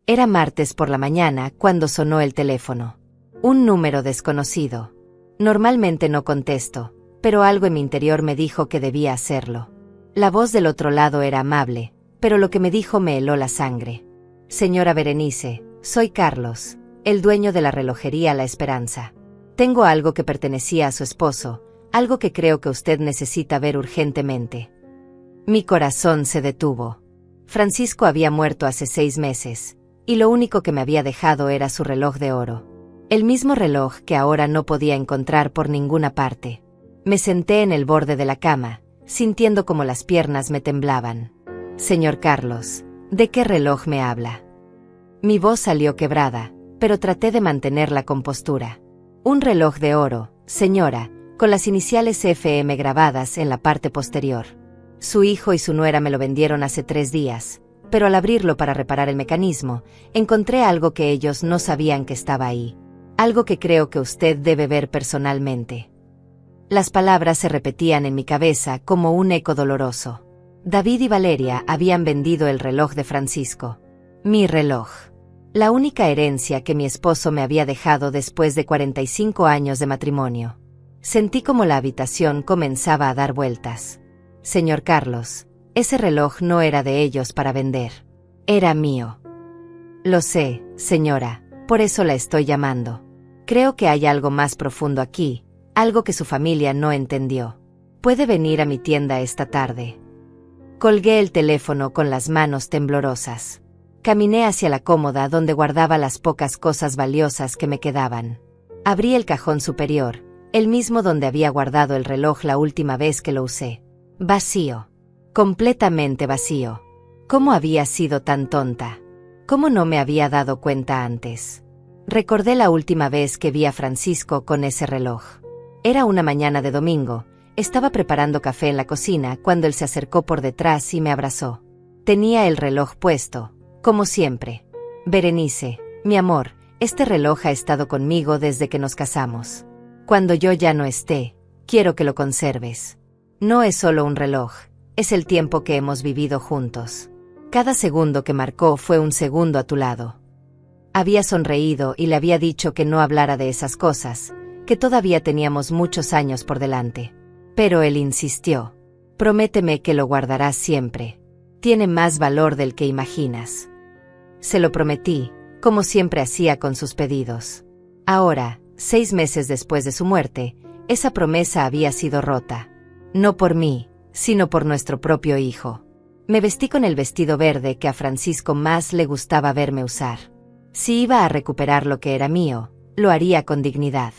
Era martes por la mañana cuando sonó el teléfono. Un número desconocido. Normalmente no contesto, pero algo en mi interior me dijo que debía hacerlo. La voz del otro lado era amable, pero lo que me dijo me heló la sangre. Señora Berenice, soy Carlos, el dueño de la relojería La Esperanza. Tengo algo que pertenecía a su esposo, algo que creo que usted necesita ver urgentemente. Mi corazón se detuvo. Francisco había muerto hace 6 meses, y lo único que me había dejado era su reloj de oro. El mismo reloj que ahora no podía encontrar por ninguna parte. Me senté en el borde de la cama, sintiendo como las piernas me temblaban. Señor Carlos, ¿de qué reloj me habla? Mi voz salió quebrada, pero traté de mantener la compostura. Un reloj de oro, señora, con las iniciales FM grabadas en la parte posterior. Su hijo y su nuera me lo vendieron hace 3 días, pero al abrirlo para reparar el mecanismo, encontré algo que ellos no sabían que estaba ahí. Algo que creo que usted debe ver personalmente. Las palabras se repetían en mi cabeza como un eco doloroso. David y Valeria habían vendido el reloj de Francisco. Mi reloj. La única herencia que mi esposo me había dejado después de 45 años de matrimonio. Sentí como la habitación comenzaba a dar vueltas. Señor Carlos, ese reloj no era de ellos para vender. Era mío. Lo sé, señora, por eso la estoy llamando. Creo que hay algo más profundo aquí, algo que su familia no entendió. ¿Puede venir a mi tienda esta tarde? Colgué el teléfono con las manos temblorosas. Caminé hacia la cómoda donde guardaba las pocas cosas valiosas que me quedaban. Abrí el cajón superior, el mismo donde había guardado el reloj la última vez que lo usé. Vacío. Completamente vacío. ¿Cómo había sido tan tonta? ¿Cómo no me había dado cuenta antes? Recordé la última vez que vi a Francisco con ese reloj. Era una mañana de domingo, estaba preparando café en la cocina cuando él se acercó por detrás y me abrazó. Tenía el reloj puesto, como siempre. Berenice, mi amor, este reloj ha estado conmigo desde que nos casamos. Cuando yo ya no esté, quiero que lo conserves. No es solo un reloj, es el tiempo que hemos vivido juntos. Cada segundo que marcó fue un segundo a tu lado. Había sonreído y le había dicho que no hablara de esas cosas, que todavía teníamos muchos años por delante. Pero él insistió. Prométeme que lo guardarás siempre. Tiene más valor del que imaginas. Se lo prometí, como siempre hacía con sus pedidos. Ahora, 6 meses después de su muerte, esa promesa había sido rota. No por mí, sino por nuestro propio hijo. Me vestí con el vestido verde que a Francisco más le gustaba verme usar. Si iba a recuperar lo que era mío, lo haría con dignidad.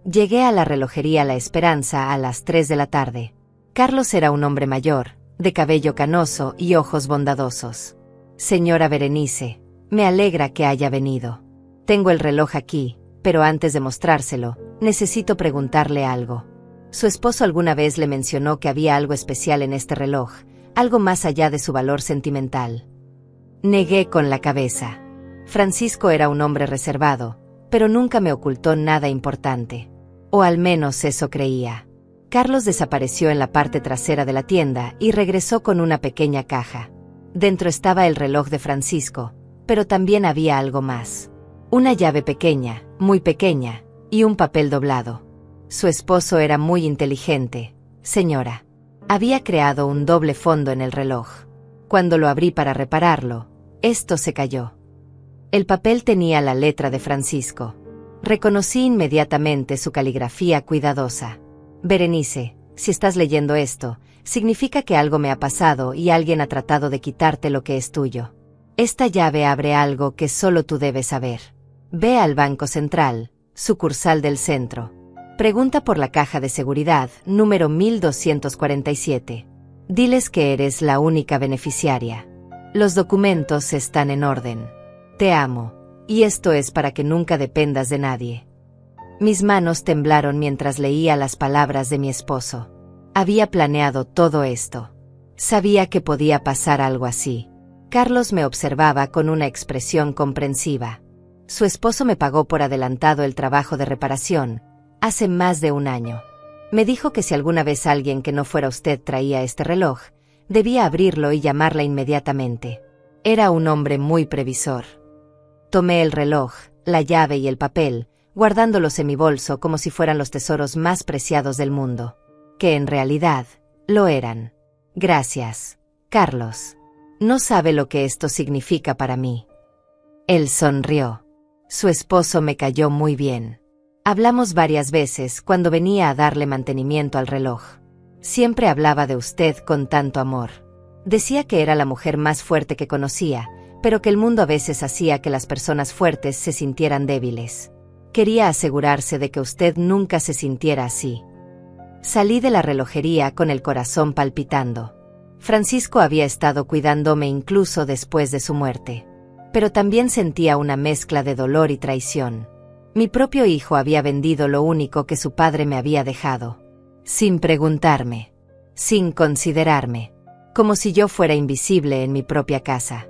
Llegué a la relojería La Esperanza a las 3 de la tarde. Carlos era un hombre mayor, de cabello canoso y ojos bondadosos. Señora Berenice, me alegra que haya venido. Tengo el reloj aquí, pero antes de mostrárselo, necesito preguntarle algo. Su esposo alguna vez le mencionó que había algo especial en este reloj, algo más allá de su valor sentimental. Negué con la cabeza. Francisco era un hombre reservado, pero nunca me ocultó nada importante. O al menos eso creía. Carlos desapareció en la parte trasera de la tienda y regresó con una pequeña caja. Dentro estaba el reloj de Francisco, pero también había algo más. Una llave pequeña, muy pequeña, y un papel doblado. Su esposo era muy inteligente, señora. Había creado un doble fondo en el reloj. Cuando lo abrí para repararlo, esto se cayó. El papel tenía la letra de Francisco. Reconocí inmediatamente su caligrafía cuidadosa. Berenice, si estás leyendo esto, significa que algo me ha pasado y alguien ha tratado de quitarte lo que es tuyo. Esta llave abre algo que solo tú debes saber. Ve al Banco Central, sucursal del centro. Pregunta por la caja de seguridad, número 1247. Diles que eres la única beneficiaria. Los documentos están en orden. Te amo, y esto es para que nunca dependas de nadie. Mis manos temblaron mientras leía las palabras de mi esposo. Había planeado todo esto. Sabía que podía pasar algo así. Carlos me observaba con una expresión comprensiva. Su esposo me pagó por adelantado el trabajo de reparación, hace más de 1 año. Me dijo que si alguna vez alguien que no fuera usted traía este reloj, debía abrirlo y llamarla inmediatamente. Era un hombre muy previsor. Tomé el reloj, la llave y el papel, guardándolos en mi bolso como si fueran los tesoros más preciados del mundo. Que en realidad, lo eran. Gracias, Carlos. No sabe lo que esto significa para mí. Él sonrió. Su esposo me cayó muy bien. Hablamos varias veces cuando venía a darle mantenimiento al reloj. Siempre hablaba de usted con tanto amor. Decía que era la mujer más fuerte que conocía, pero que el mundo a veces hacía que las personas fuertes se sintieran débiles. Quería asegurarse de que usted nunca se sintiera así. Salí de la relojería con el corazón palpitando. Francisco había estado cuidándome incluso después de su muerte. Pero también sentía una mezcla de dolor y traición. Mi propio hijo había vendido lo único que su padre me había dejado. Sin preguntarme. Sin considerarme. Como si yo fuera invisible en mi propia casa.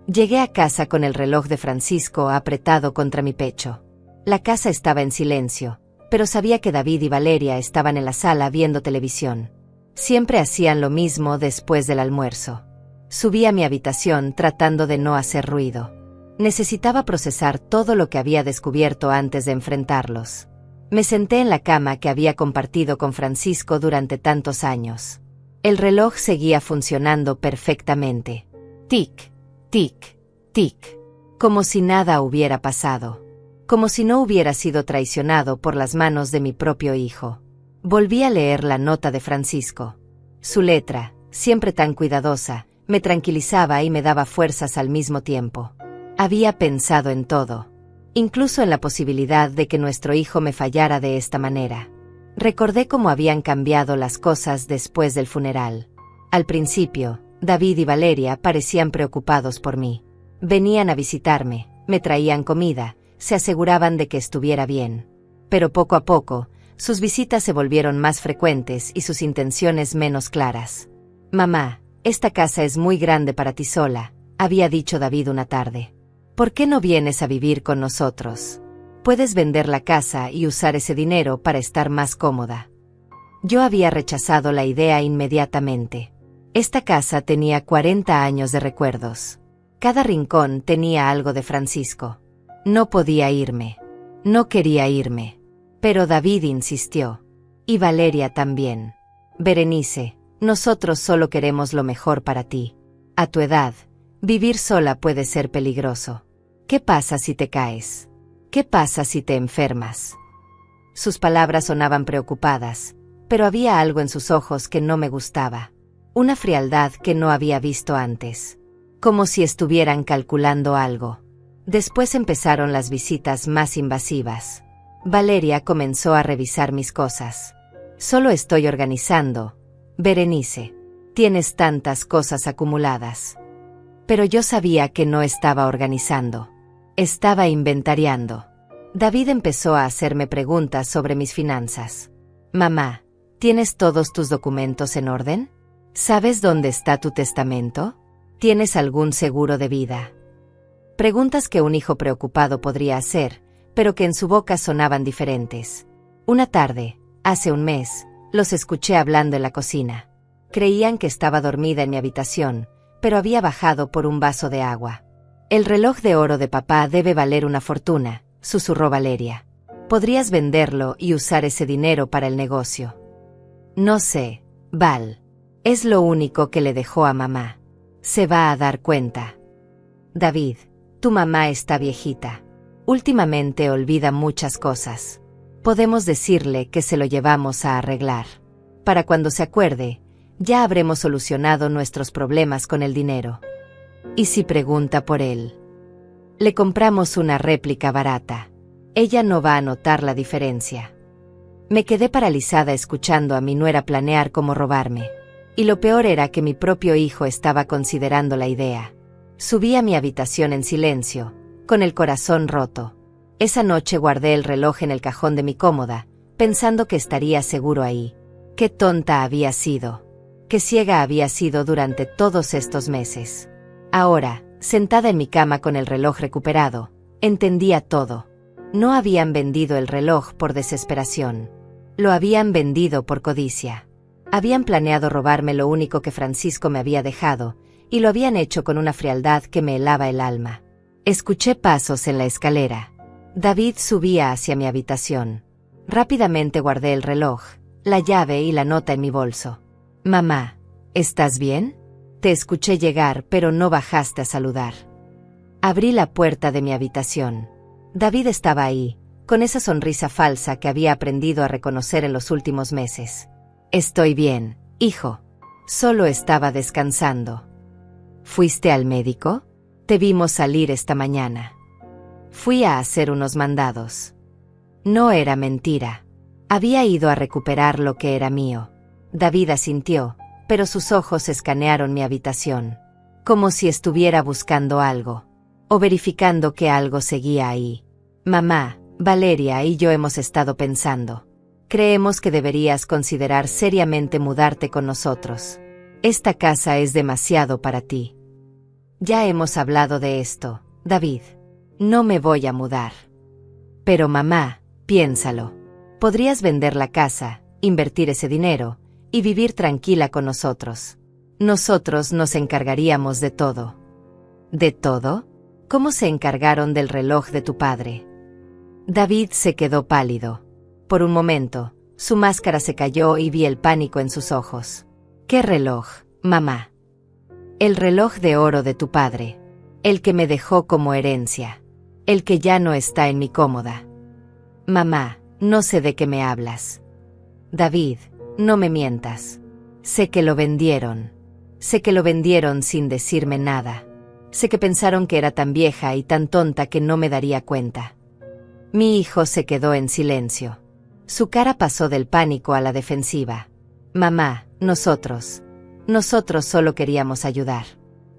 Llegué a casa con el reloj de Francisco apretado contra mi pecho. La casa estaba en silencio, pero sabía que David y Valeria estaban en la sala viendo televisión. Siempre hacían lo mismo después del almuerzo. Subí a mi habitación tratando de no hacer ruido. Necesitaba procesar todo lo que había descubierto antes de enfrentarlos. Me senté en la cama que había compartido con Francisco durante tantos años. El reloj seguía funcionando perfectamente. Tic, tic, tic. Como si nada hubiera pasado. Como si no hubiera sido traicionado por las manos de mi propio hijo. Volví a leer la nota de Francisco. Su letra, siempre tan cuidadosa, me tranquilizaba y me daba fuerzas al mismo tiempo. Había pensado en todo, incluso en la posibilidad de que nuestro hijo me fallara de esta manera. Recordé cómo habían cambiado las cosas después del funeral. Al principio, David y Valeria parecían preocupados por mí. Venían a visitarme, me traían comida, se aseguraban de que estuviera bien. Pero poco a poco, sus visitas se volvieron más frecuentes y sus intenciones menos claras. «Mamá, esta casa es muy grande para ti sola», había dicho David una tarde. «¿Por qué no vienes a vivir con nosotros? Puedes vender la casa y usar ese dinero para estar más cómoda». Yo había rechazado la idea inmediatamente. Esta casa tenía 40 años de recuerdos. Cada rincón tenía algo de Francisco. No podía irme. No quería irme. Pero David insistió. Y Valeria también. «Berenice, nosotros solo queremos lo mejor para ti. A tu edad, vivir sola puede ser peligroso. ¿Qué pasa si te caes? ¿Qué pasa si te enfermas?». Sus palabras sonaban preocupadas, pero había algo en sus ojos que no me gustaba. Una frialdad que no había visto antes. Como si estuvieran calculando algo. Después empezaron las visitas más invasivas. Valeria comenzó a revisar mis cosas. «Solo estoy organizando. Berenice, tienes tantas cosas acumuladas». Pero yo sabía que no estaba organizando. Estaba inventariando. David empezó a hacerme preguntas sobre mis finanzas. «Mamá, ¿tienes todos tus documentos en orden? ¿Sabes dónde está tu testamento? ¿Tienes algún seguro de vida?». Preguntas que un hijo preocupado podría hacer, pero que en su boca sonaban diferentes. Una tarde, hace un mes, los escuché hablando en la cocina. Creían que estaba dormida en mi habitación, pero había bajado por un vaso de agua. «El reloj de oro de papá debe valer una fortuna», susurró Valeria. «Podrías venderlo y usar ese dinero para el negocio». «No sé, Val. Es lo único que le dejó a mamá. Se va a dar cuenta». «David, tu mamá está viejita. Últimamente olvida muchas cosas. Podemos decirle que se lo llevamos a arreglar. Para cuando se acuerde, ya habremos solucionado nuestros problemas con el dinero. ¿Y si pregunta por él? Le compramos una réplica barata. Ella no va a notar la diferencia». Me quedé paralizada escuchando a mi nuera planear cómo robarme. Y lo peor era que mi propio hijo estaba considerando la idea. Subí a mi habitación en silencio, con el corazón roto. Esa noche guardé el reloj en el cajón de mi cómoda, pensando que estaría seguro ahí. Qué tonta había sido. Qué ciega había sido durante todos estos meses. Ahora, sentada en mi cama con el reloj recuperado, entendía todo. No habían vendido el reloj por desesperación. Lo habían vendido por codicia. Habían planeado robarme lo único que Francisco me había dejado, y lo habían hecho con una frialdad que me helaba el alma. Escuché pasos en la escalera. David subía hacia mi habitación. Rápidamente guardé el reloj, la llave y la nota en mi bolso. Mamá, ¿estás bien? Te escuché llegar, pero no bajaste a saludar. Abrí la puerta de mi habitación. David estaba ahí, con esa sonrisa falsa que había aprendido a reconocer en los últimos meses. Estoy bien, hijo. Solo estaba descansando. ¿Fuiste al médico? Te vimos salir esta mañana. Fui a hacer unos mandados. No era mentira. Había ido a recuperar lo que era mío. David asintió, pero sus ojos escanearon mi habitación, como si estuviera buscando algo, o verificando que algo seguía ahí. Mamá, Valeria y yo hemos estado pensando. Creemos que deberías considerar seriamente mudarte con nosotros. Esta casa es demasiado para ti. Ya hemos hablado de esto, David. No me voy a mudar. Pero mamá, piénsalo. Podrías vender la casa, invertir ese dinero, y vivir tranquila con nosotros. Nosotros nos encargaríamos de todo. ¿De todo? ¿Cómo se encargaron del reloj de tu padre? David se quedó pálido. Por un momento, su máscara se cayó y vi el pánico en sus ojos. ¿Qué reloj, mamá? El reloj de oro de tu padre. El que me dejó como herencia. El que ya no está en mi cómoda. Mamá, no sé de qué me hablas. David, no me mientas. Sé que lo vendieron. Sé que lo vendieron sin decirme nada. Sé que pensaron que era tan vieja y tan tonta que no me daría cuenta. Mi hijo se quedó en silencio. Su cara pasó del pánico a la defensiva. Mamá, nosotros solo queríamos ayudar.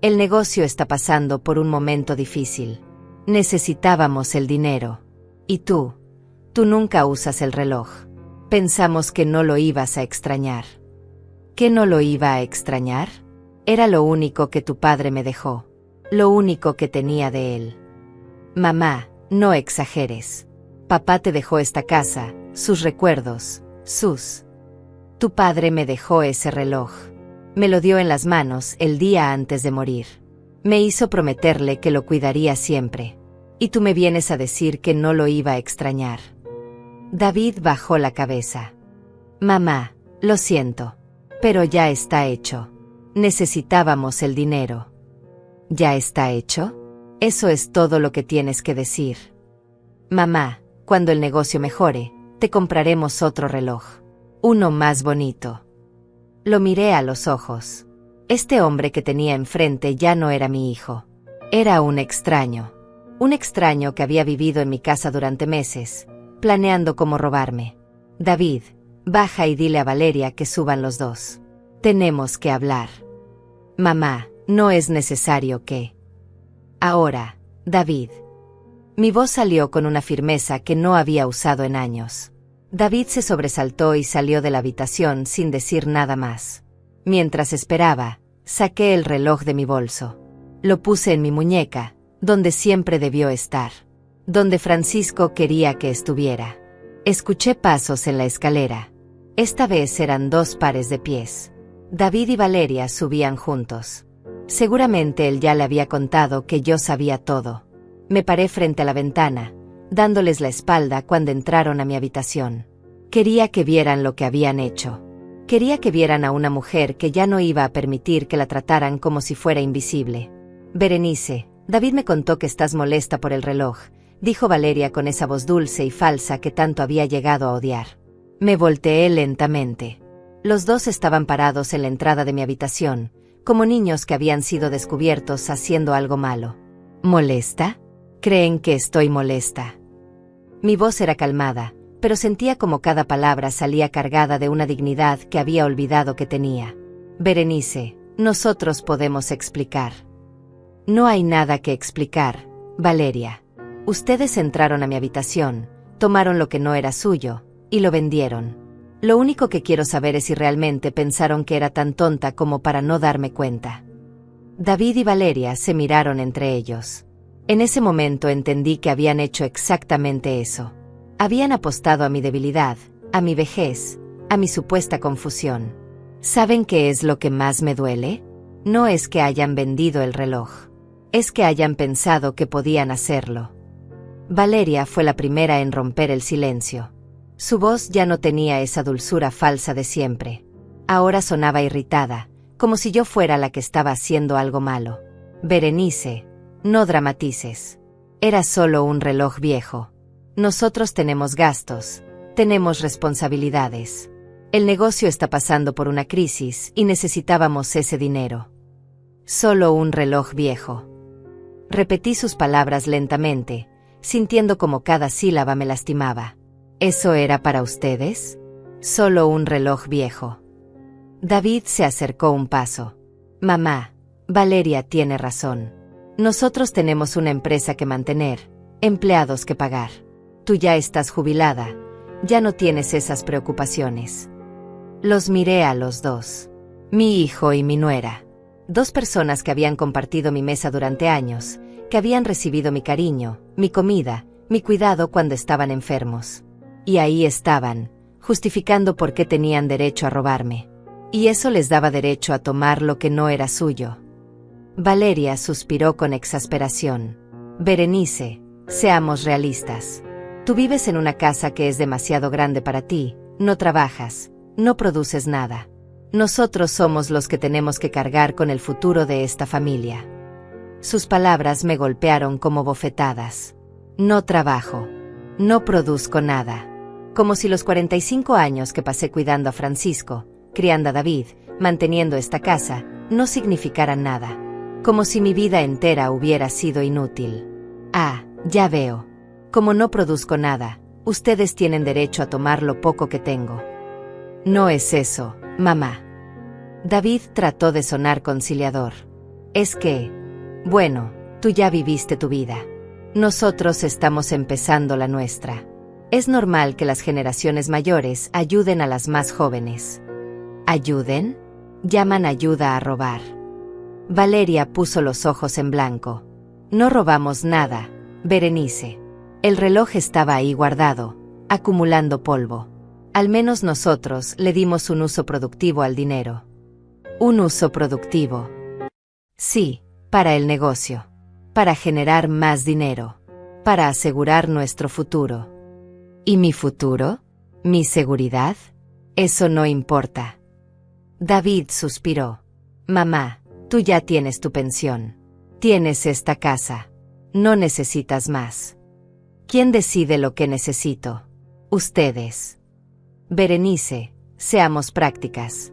El negocio está pasando por un momento difícil. Necesitábamos el dinero. Y tú nunca usas el reloj. Pensamos que no lo ibas a extrañar. ¿Qué no lo iba a extrañar? Era lo único que tu padre me dejó. Lo único que tenía de él. Mamá, no exageres. Papá te dejó esta casa, sus recuerdos, Tu padre me dejó ese reloj. Me lo dio en las manos el día antes de morir. Me hizo prometerle que lo cuidaría siempre. Y tú me vienes a decir que no lo iba a extrañar. David bajó la cabeza. Mamá, lo siento. Pero ya está hecho. Necesitábamos el dinero. ¿Ya está hecho? Eso es todo lo que tienes que decir. Mamá, cuando el negocio mejore, te compraremos otro reloj. Uno más bonito. Lo miré a los ojos. Este hombre que tenía enfrente ya no era mi hijo. Era un extraño. Un extraño que había vivido en mi casa durante meses, planeando cómo robarme. David, baja y dile a Valeria que suban los dos. Tenemos que hablar. Mamá, no es necesario que... Ahora, David. Mi voz salió con una firmeza que no había usado en años. David se sobresaltó y salió de la habitación sin decir nada más. Mientras esperaba, saqué el reloj de mi bolso. Lo puse en mi muñeca, donde siempre debió estar. Donde Francisco quería que estuviera. Escuché pasos en la escalera. Esta vez eran 2 pares de pies. David y Valeria subían juntos. Seguramente él ya le había contado que yo sabía todo. Me paré frente a la ventana, dándoles la espalda cuando entraron a mi habitación. Quería que vieran lo que habían hecho. Quería que vieran a una mujer que ya no iba a permitir que la trataran como si fuera invisible. Berenice, David me contó que estás molesta por el reloj, dijo Valeria con esa voz dulce y falsa que tanto había llegado a odiar. Me volteé lentamente. Los dos estaban parados en la entrada de mi habitación, como niños que habían sido descubiertos haciendo algo malo. ¿Molesta? ¿Creen que estoy molesta? Mi voz era calmada, pero sentía como cada palabra salía cargada de una dignidad que había olvidado que tenía. Berenice, nosotros podemos explicar. No hay nada que explicar, Valeria. Ustedes entraron a mi habitación, tomaron lo que no era suyo, y lo vendieron. Lo único que quiero saber es si realmente pensaron que era tan tonta como para no darme cuenta. David y Valeria se miraron entre ellos. En ese momento entendí que habían hecho exactamente eso. Habían apostado a mi debilidad, a mi vejez, a mi supuesta confusión. ¿Saben qué es lo que más me duele? No es que hayan vendido el reloj. Es que hayan pensado que podían hacerlo. Valeria fue la primera en romper el silencio. Su voz ya no tenía esa dulzura falsa de siempre. Ahora sonaba irritada, como si yo fuera la que estaba haciendo algo malo. Berenice, no dramatices. Era solo un reloj viejo. Nosotros tenemos gastos, tenemos responsabilidades. El negocio está pasando por una crisis y necesitábamos ese dinero. Solo un reloj viejo. Repetí sus palabras lentamente, sintiendo como cada sílaba me lastimaba. ¿Eso era para ustedes? Solo un reloj viejo. David se acercó un paso. Mamá, Valeria tiene razón. Nosotros tenemos una empresa que mantener, empleados que pagar. Tú ya estás jubilada, ya no tienes esas preocupaciones. Los miré a los dos. Mi hijo y mi nuera. Dos personas que habían compartido mi mesa durante años, que habían recibido mi cariño, mi comida, mi cuidado cuando estaban enfermos. Y ahí estaban, justificando por qué tenían derecho a robarme. Y eso les daba derecho a tomar lo que no era suyo. Valeria suspiró con exasperación. Berenice, seamos realistas. Tú vives en una casa que es demasiado grande para ti, no trabajas, no produces nada. Nosotros somos los que tenemos que cargar con el futuro de esta familia. Sus palabras me golpearon como bofetadas. No trabajo. No produzco nada. Como si los 45 años que pasé cuidando a Francisco, criando a David, manteniendo esta casa, no significaran nada. Como si mi vida entera hubiera sido inútil. Ah, ya veo. Como no produzco nada, ustedes tienen derecho a tomar lo poco que tengo. No es eso, mamá. David trató de sonar conciliador. Es que, bueno, tú ya viviste tu vida. Nosotros estamos empezando la nuestra. Es normal que las generaciones mayores ayuden a las más jóvenes. ¿Ayuden? Llaman ayuda a robar. Valeria puso los ojos en blanco. No robamos nada, Berenice. El reloj estaba ahí guardado, acumulando polvo. Al menos nosotros le dimos un uso productivo al dinero. Un uso productivo. Sí, para el negocio. Para generar más dinero. Para asegurar nuestro futuro. ¿Y mi futuro? ¿Mi seguridad? Eso no importa. David suspiró. Mamá, tú ya tienes tu pensión. Tienes esta casa. No necesitas más. ¿Quién decide lo que necesito? Ustedes. Berenice, seamos prácticas.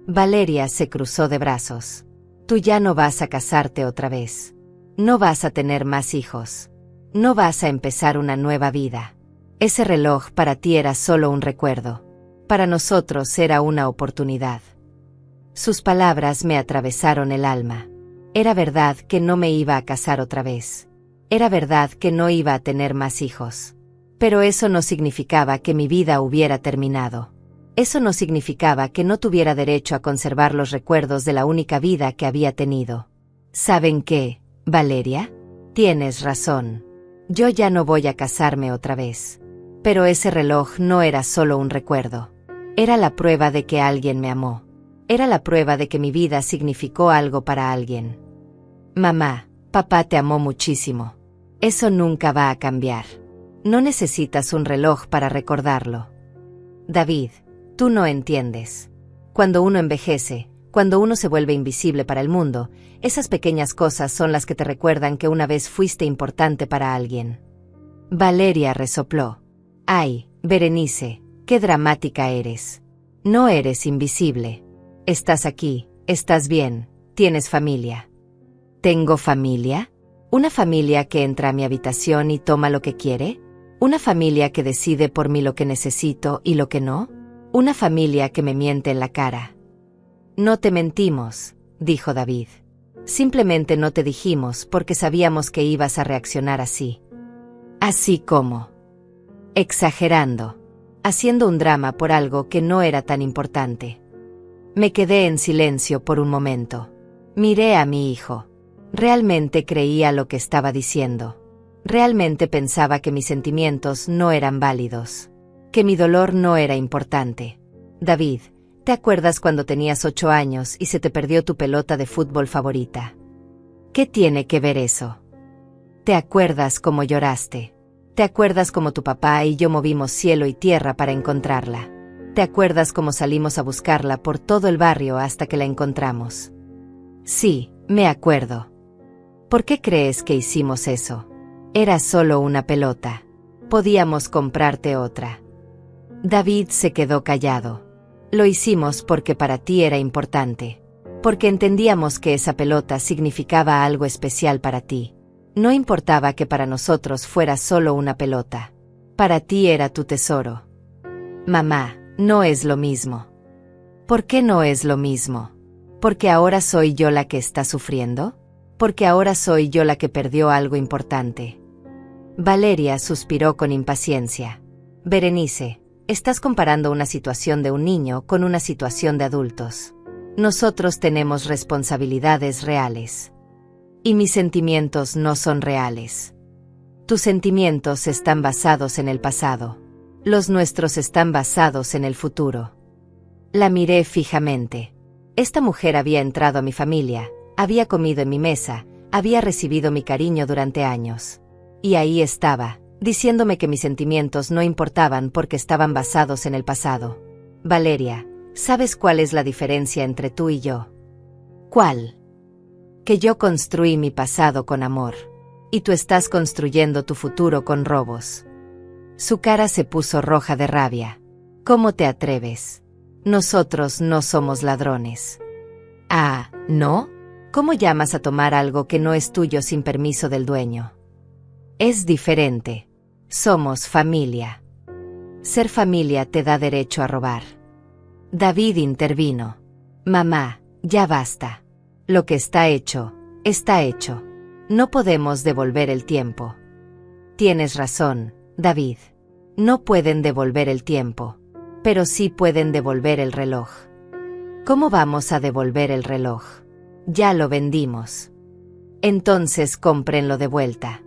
Valeria se cruzó de brazos. Tú ya no vas a casarte otra vez. No vas a tener más hijos. No vas a empezar una nueva vida. Ese reloj para ti era solo un recuerdo. Para nosotros era una oportunidad. Sus palabras me atravesaron el alma. Era verdad que no me iba a casar otra vez. Era verdad que no iba a tener más hijos. Pero eso no significaba que mi vida hubiera terminado. Eso no significaba que no tuviera derecho a conservar los recuerdos de la única vida que había tenido. ¿Saben qué, Valeria? Tienes razón. Yo ya no voy a casarme otra vez. Pero ese reloj no era solo un recuerdo. Era la prueba de que alguien me amó. Era la prueba de que mi vida significó algo para alguien. Mamá, papá te amó muchísimo. Eso nunca va a cambiar. No necesitas un reloj para recordarlo. David, tú no entiendes. Cuando uno envejece, cuando uno se vuelve invisible para el mundo, esas pequeñas cosas son las que te recuerdan que una vez fuiste importante para alguien. Valeria resopló. Ay, Berenice, qué dramática eres. No eres invisible. Estás aquí, estás bien, tienes familia. ¿Tengo familia? ¿Una familia que entra a mi habitación y toma lo que quiere? ¿Una familia que decide por mí lo que necesito y lo que no? ¿Una familia que me miente en la cara? No te mentimos, dijo David. Simplemente no te dijimos porque sabíamos que ibas a reaccionar así. Así como. Exagerando. Haciendo un drama por algo que no era tan importante. Me quedé en silencio por un momento. Miré a mi hijo. Realmente creía lo que estaba diciendo. Realmente pensaba que mis sentimientos no eran válidos. Que mi dolor no era importante. David, ¿te acuerdas cuando tenías 8 años y se te perdió tu pelota de fútbol favorita? ¿Qué tiene que ver eso? ¿Te acuerdas cómo lloraste? ¿Te acuerdas cómo tu papá y yo movimos cielo y tierra para encontrarla? ¿Te acuerdas cómo salimos a buscarla por todo el barrio hasta que la encontramos? Sí, me acuerdo. ¿Por qué crees que hicimos eso? Era solo una pelota. Podíamos comprarte otra. David se quedó callado. Lo hicimos porque para ti era importante. Porque entendíamos que esa pelota significaba algo especial para ti. No importaba que para nosotros fuera solo una pelota. Para ti era tu tesoro. Mamá, no es lo mismo. ¿Por qué no es lo mismo? ¿Porque ahora soy yo la que está sufriendo? ¿Porque ahora soy yo la que perdió algo importante? Valeria suspiró con impaciencia. Berenice, estás comparando una situación de un niño con una situación de adultos. Nosotros tenemos responsabilidades reales. Y mis sentimientos no son reales. Tus sentimientos están basados en el pasado. Los nuestros están basados en el futuro. La miré fijamente. Esta mujer había entrado a mi familia, había comido en mi mesa, había recibido mi cariño durante años. Y ahí estaba, diciéndome que mis sentimientos no importaban porque estaban basados en el pasado. Valeria, ¿sabes cuál es la diferencia entre tú y yo? ¿Cuál? Que yo construí mi pasado con amor. Y tú estás construyendo tu futuro con robos. Su cara se puso roja de rabia. ¿Cómo te atreves? Nosotros no somos ladrones. Ah, ¿no? ¿Cómo llamas a tomar algo que no es tuyo sin permiso del dueño? Es diferente. Somos familia. Ser familia te da derecho a robar. David intervino. Mamá, ya basta. Lo que está hecho, está hecho. No podemos devolver el tiempo. Tienes razón, David. No pueden devolver el tiempo, pero sí pueden devolver el reloj. ¿Cómo vamos a devolver el reloj? Ya lo vendimos. Entonces cómprenlo de vuelta.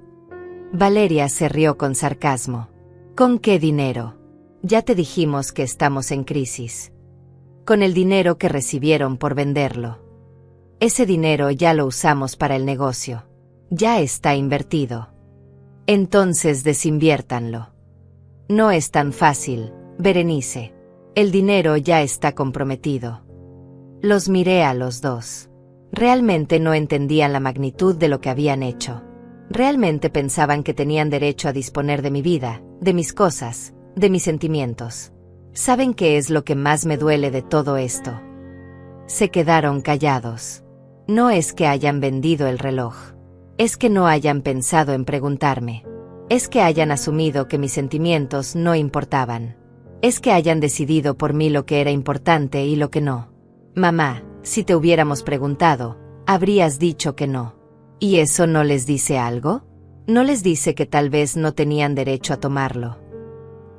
Valeria se rió con sarcasmo. ¿Con qué dinero? Ya te dijimos que estamos en crisis. Con el dinero que recibieron por venderlo. Ese dinero ya lo usamos para el negocio. Ya está invertido. Entonces desinviértanlo. No es tan fácil, Berenice. El dinero ya está comprometido. Los miré a los dos. Realmente no entendían la magnitud de lo que habían hecho. Realmente pensaban que tenían derecho a disponer de mi vida, de mis cosas, de mis sentimientos. ¿Saben qué es lo que más me duele de todo esto? Se quedaron callados. No es que hayan vendido el reloj. Es que no hayan pensado en preguntarme. Es que hayan asumido que mis sentimientos no importaban. Es que hayan decidido por mí lo que era importante y lo que no. Mamá, si te hubiéramos preguntado, habrías dicho que no. ¿Y eso no les dice algo? ¿No les dice que tal vez no tenían derecho a tomarlo?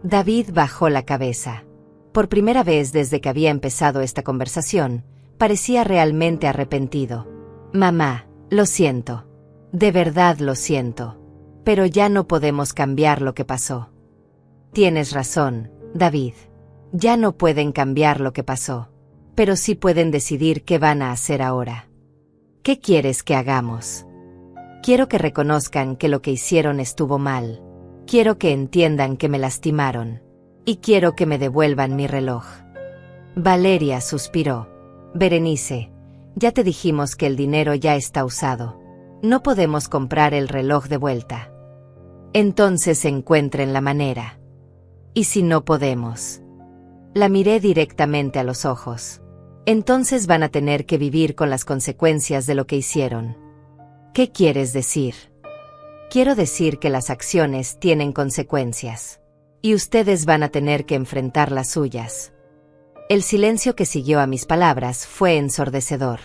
David bajó la cabeza. Por primera vez desde que había empezado esta conversación, parecía realmente arrepentido. Mamá, lo siento. De verdad lo siento. Pero ya no podemos cambiar lo que pasó. Tienes razón, David. Ya no pueden cambiar lo que pasó. Pero sí pueden decidir qué van a hacer ahora. ¿Qué quieres que hagamos? Quiero que reconozcan que lo que hicieron estuvo mal. Quiero que entiendan que me lastimaron. Y quiero que me devuelvan mi reloj. Valeria suspiró. Berenice, ya te dijimos que el dinero ya está usado. No podemos comprar el reloj de vuelta. Entonces encuentren la manera. ¿Y si no podemos? La miré directamente a los ojos. Entonces van a tener que vivir con las consecuencias de lo que hicieron. ¿Qué quieres decir? Quiero decir que las acciones tienen consecuencias. Y ustedes van a tener que enfrentar las suyas. El silencio que siguió a mis palabras fue ensordecedor.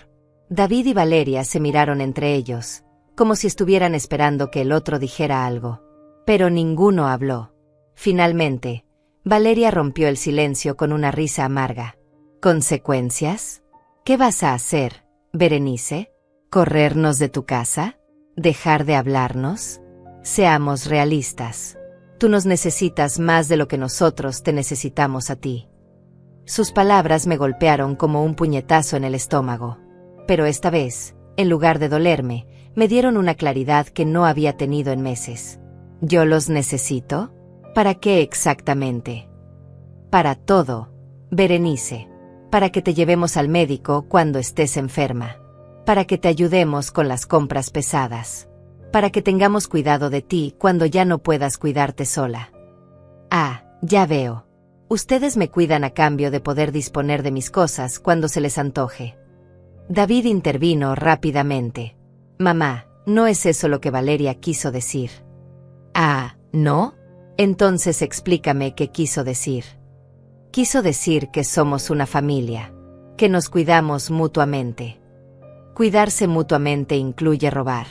David y Valeria se miraron entre ellos, como si estuvieran esperando que el otro dijera algo. Pero ninguno habló. Finalmente, Valeria rompió el silencio con una risa amarga. ¿Consecuencias? ¿Qué vas a hacer, Berenice? ¿Corrernos de tu casa? ¿Dejar de hablarnos? Seamos realistas. Tú nos necesitas más de lo que nosotros te necesitamos a ti. Sus palabras me golpearon como un puñetazo en el estómago. Pero esta vez, en lugar de dolerme, me dieron una claridad que no había tenido en meses. ¿Yo los necesito? ¿Para qué exactamente? Para todo, Berenice. Para que te llevemos al médico cuando estés enferma. Para que te ayudemos con las compras pesadas. Para que tengamos cuidado de ti cuando ya no puedas cuidarte sola. Ah, ya veo. Ustedes me cuidan a cambio de poder disponer de mis cosas cuando se les antoje. David intervino rápidamente. Mamá, no es eso lo que Valeria quiso decir. Ah, ¿no? Entonces explícame qué quiso decir. Quiso decir que somos una familia, que nos cuidamos mutuamente. Cuidarse mutuamente incluye robar.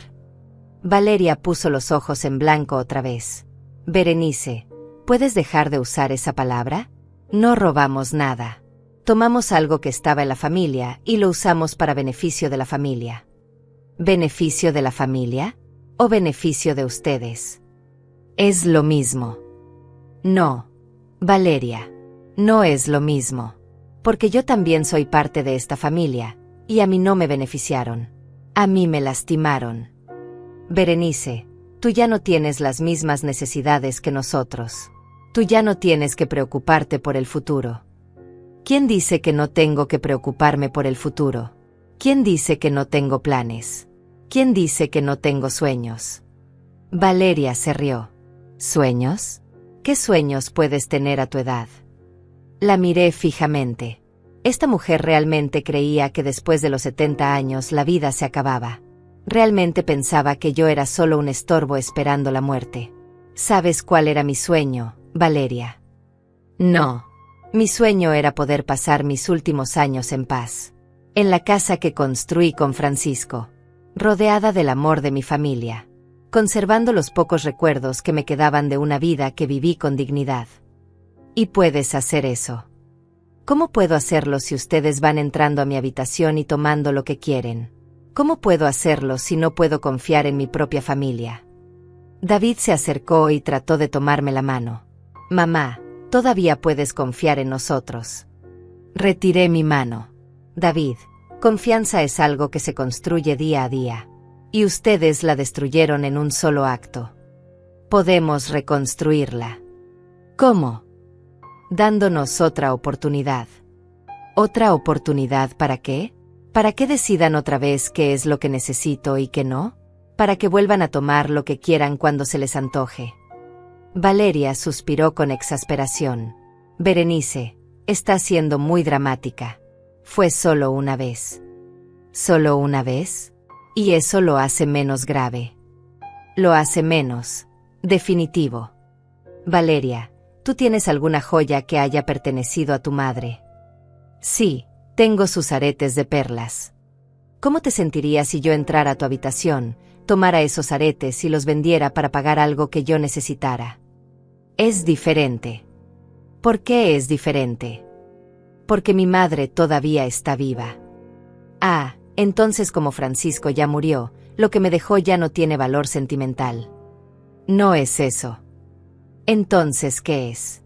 Valeria puso los ojos en blanco otra vez. Berenice, ¿puedes dejar de usar esa palabra? No robamos nada. Tomamos algo que estaba en la familia y lo usamos para beneficio de la familia. ¿Beneficio de la familia? ¿O beneficio de ustedes? Es lo mismo. No, Valeria, no es lo mismo. Porque yo también soy parte de esta familia, y a mí no me beneficiaron. A mí me lastimaron. Berenice, tú ya no tienes las mismas necesidades que nosotros. Tú ya no tienes que preocuparte por el futuro. ¿Quién dice que no tengo que preocuparme por el futuro? ¿Quién dice que no tengo planes? ¿Quién dice que no tengo sueños? Valeria se rió. ¿Sueños? ¿Qué sueños puedes tener a tu edad? La miré fijamente. Esta mujer realmente creía que después de los 70 años la vida se acababa. Realmente pensaba que yo era solo un estorbo esperando la muerte. ¿Sabes cuál era mi sueño, Valeria? No. Mi sueño era poder pasar mis últimos años en paz. En la casa que construí con Francisco. Rodeada del amor de mi familia. Conservando los pocos recuerdos que me quedaban de una vida que viví con dignidad. Y puedes hacer eso. ¿Cómo puedo hacerlo si ustedes van entrando a mi habitación y tomando lo que quieren? ¿Cómo puedo hacerlo si no puedo confiar en mi propia familia? David se acercó y trató de tomarme la mano. Mamá, todavía puedes confiar en nosotros. Retiré mi mano. David, confianza es algo que se construye día a día. Y ustedes la destruyeron en un solo acto. Podemos reconstruirla. ¿Cómo? Dándonos otra oportunidad. ¿Otra oportunidad para qué? ¿Para que decidan otra vez qué es lo que necesito y qué no? Para que vuelvan a tomar lo que quieran cuando se les antoje. Valeria suspiró con exasperación. Berenice, estás siendo muy dramática. Fue solo una vez. ¿Solo una vez? Y eso lo hace menos grave. Lo hace menos definitivo. Valeria, ¿tú tienes alguna joya que haya pertenecido a tu madre? Sí, tengo sus aretes de perlas. ¿Cómo te sentirías si yo entrara a tu habitación, tomara esos aretes y los vendiera para pagar algo que yo necesitara? Es diferente. ¿Por qué es diferente? Porque mi madre todavía está viva. Ah, entonces como Francisco ya murió, lo que me dejó ya no tiene valor sentimental. No es eso. Entonces, ¿qué es?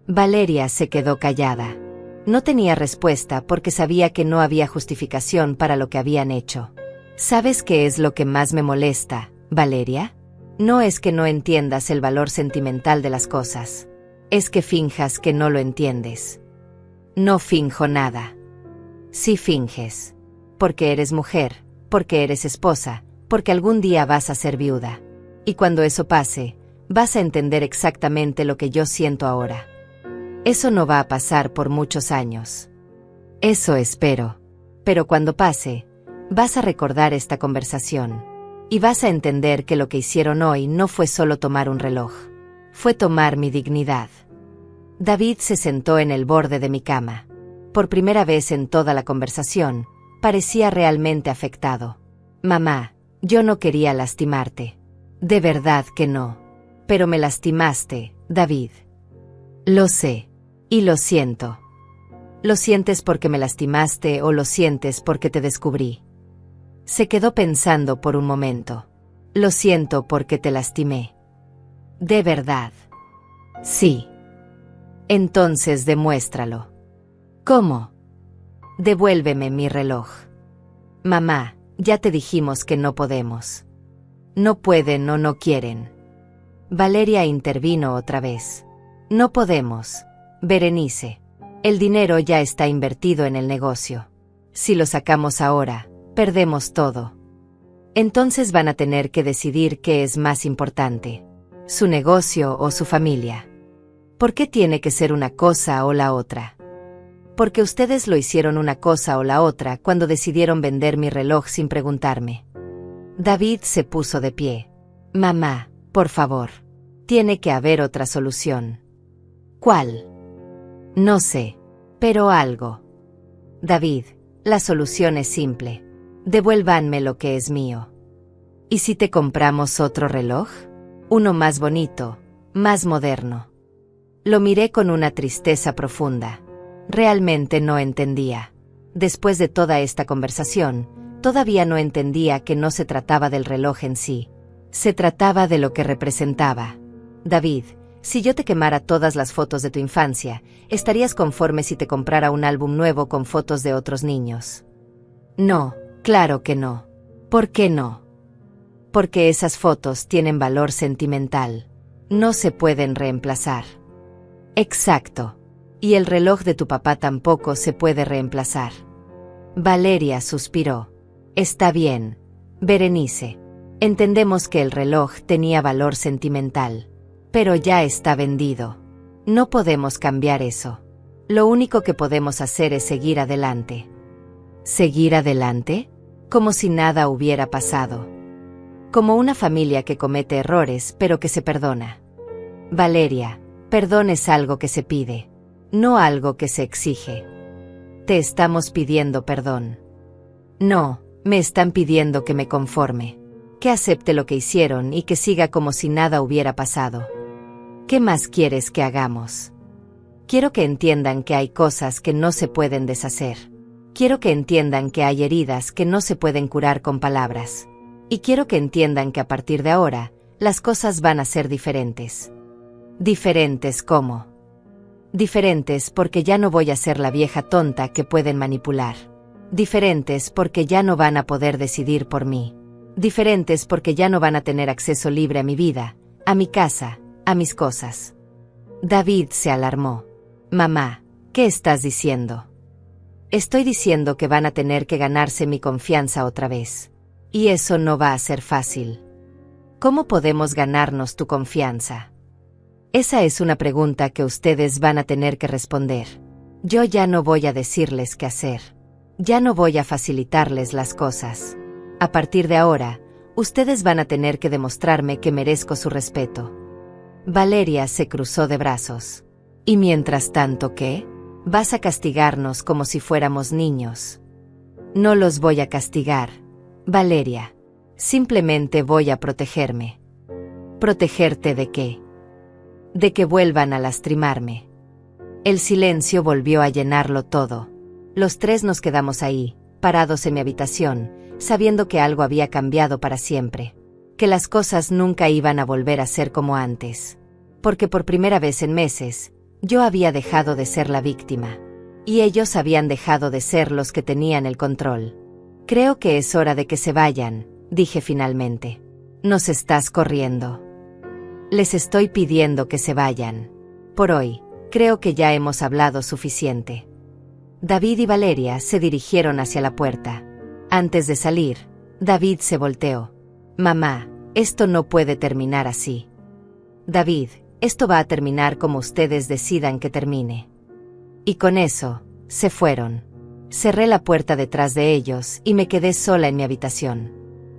Valeria se quedó callada. No tenía respuesta porque sabía que no había justificación para lo que habían hecho. ¿Sabes qué es lo que más me molesta, Valeria? No es que no entiendas el valor sentimental de las cosas. Es que finjas que no lo entiendes. No finjo nada. Sí finges. Porque eres mujer, porque eres esposa, porque algún día vas a ser viuda. Y cuando eso pase, vas a entender exactamente lo que yo siento ahora. Eso no va a pasar por muchos años. Eso espero. Pero cuando pase, vas a recordar esta conversación. Y vas a entender que lo que hicieron hoy no fue solo tomar un reloj. Fue tomar mi dignidad. David se sentó en el borde de mi cama. Por primera vez en toda la conversación, parecía realmente afectado. Mamá, yo no quería lastimarte. De verdad que no. Pero me lastimaste, David. Lo sé. Y lo siento. ¿Lo sientes porque me lastimaste o lo sientes porque te descubrí? Se quedó pensando por un momento. Lo siento porque te lastimé. ¿De verdad? Sí. Entonces demuéstralo. ¿Cómo? Devuélveme mi reloj. Mamá, Ya te dijimos que no podemos. No pueden o no quieren. Valeria intervino otra vez. No podemos. Berenice. El dinero ya está invertido en el negocio. Si lo sacamos ahora, perdemos todo. Entonces van a tener que decidir qué es más importante, su negocio o su familia. ¿Por qué tiene que ser una cosa o la otra? Porque ustedes lo hicieron una cosa o la otra cuando decidieron vender mi reloj sin preguntarme. David se puso de pie. Mamá, por favor. Tiene que haber otra solución. ¿Cuál? No sé, pero algo. David, la solución es simple. Devuélvanme lo que es mío. ¿Y si te compramos otro reloj? Uno más bonito, más moderno. Lo miré con una tristeza profunda. Realmente no entendía. Después de toda esta conversación, todavía no entendía que no se trataba del reloj en sí. Se trataba de lo que representaba. David, si yo te quemara todas las fotos de tu infancia, ¿estarías conforme si te comprara un álbum nuevo con fotos de otros niños? No, claro que no. ¿Por qué no? Porque esas fotos tienen valor sentimental. No se pueden reemplazar. Exacto. Y el reloj de tu papá tampoco se puede reemplazar. Valeria suspiró. Está bien, Berenice. Entendemos que el reloj tenía valor sentimental. Pero ya está vendido. No podemos cambiar eso. Lo único que podemos hacer es seguir adelante. ¿Seguir adelante? Como si nada hubiera pasado. Como una familia que comete errores pero que se perdona. Valeria, perdón es algo que se pide, no algo que se exige. Te estamos pidiendo perdón. No, me están pidiendo que me conforme, que acepte lo que hicieron y que siga como si nada hubiera pasado. ¿Qué más quieres que hagamos? Quiero que entiendan que hay cosas que no se pueden deshacer. Quiero que entiendan que hay heridas que no se pueden curar con palabras. Y quiero que entiendan que a partir de ahora, las cosas van a ser diferentes. ¿Diferentes cómo? Diferentes porque ya no voy a ser la vieja tonta que pueden manipular. Diferentes porque ya no van a poder decidir por mí. Diferentes porque ya no van a tener acceso libre a mi vida, a mi casa, a mis cosas. David se alarmó. Mamá, ¿qué estás diciendo? Estoy diciendo que van a tener que ganarse mi confianza otra vez. Y eso no va a ser fácil. ¿Cómo podemos ganarnos tu confianza? Esa es una pregunta que ustedes van a tener que responder. Yo ya no voy a decirles qué hacer. Ya no voy a facilitarles las cosas. A partir de ahora, ustedes van a tener que demostrarme que merezco su respeto. Valeria se cruzó de brazos. ¿Y mientras tanto qué? ¿Vas a castigarnos como si fuéramos niños? No los voy a castigar, Valeria. Simplemente voy a protegerme. ¿Protegerte de qué? De que vuelvan a lastimarme. El silencio volvió a llenarlo todo. Los tres nos quedamos ahí, parados en mi habitación, sabiendo que algo había cambiado para siempre. Que las cosas nunca iban a volver a ser como antes. Porque por primera vez en meses, yo había dejado de ser la víctima. Y ellos habían dejado de ser los que tenían el control. Creo que es hora de que se vayan, dije finalmente. Nos estás corriendo. Les estoy pidiendo que se vayan. Por hoy, creo que ya hemos hablado suficiente. David y Valeria se dirigieron hacia la puerta. Antes de salir, David se volteó. Mamá, esto no puede terminar así. David, esto va a terminar como ustedes decidan que termine. Y con eso, se fueron. Cerré la puerta detrás de ellos y me quedé sola en mi habitación.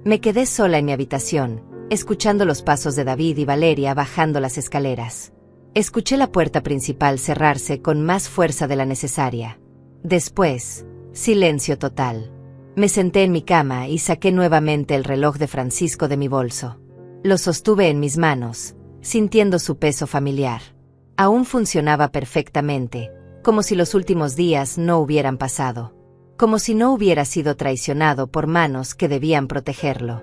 Me quedé sola en mi habitación, escuchando los pasos de David y Valeria bajando las escaleras. Escuché la puerta principal cerrarse con más fuerza de la necesaria. Después, silencio total. Me senté en mi cama y saqué nuevamente el reloj de Francisco de mi bolso. Lo sostuve en mis manos, sintiendo su peso familiar. Aún funcionaba perfectamente, como si los últimos días no hubieran pasado. Como si no hubiera sido traicionado por manos que debían protegerlo.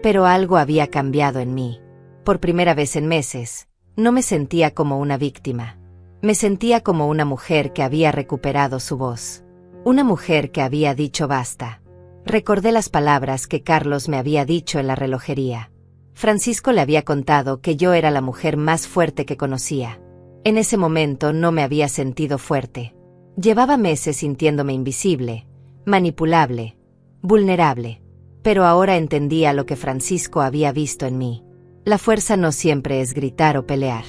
Pero algo había cambiado en mí. Por primera vez en meses, no me sentía como una víctima. Me sentía como una mujer que había recuperado su voz. Una mujer que había dicho basta. Recordé las palabras que Carlos me había dicho en la relojería. Francisco le había contado que yo era la mujer más fuerte que conocía. En ese momento no me había sentido fuerte. Llevaba meses sintiéndome invisible, manipulable, vulnerable. Pero ahora entendía lo que Francisco había visto en mí. La fuerza no siempre es gritar o pelear.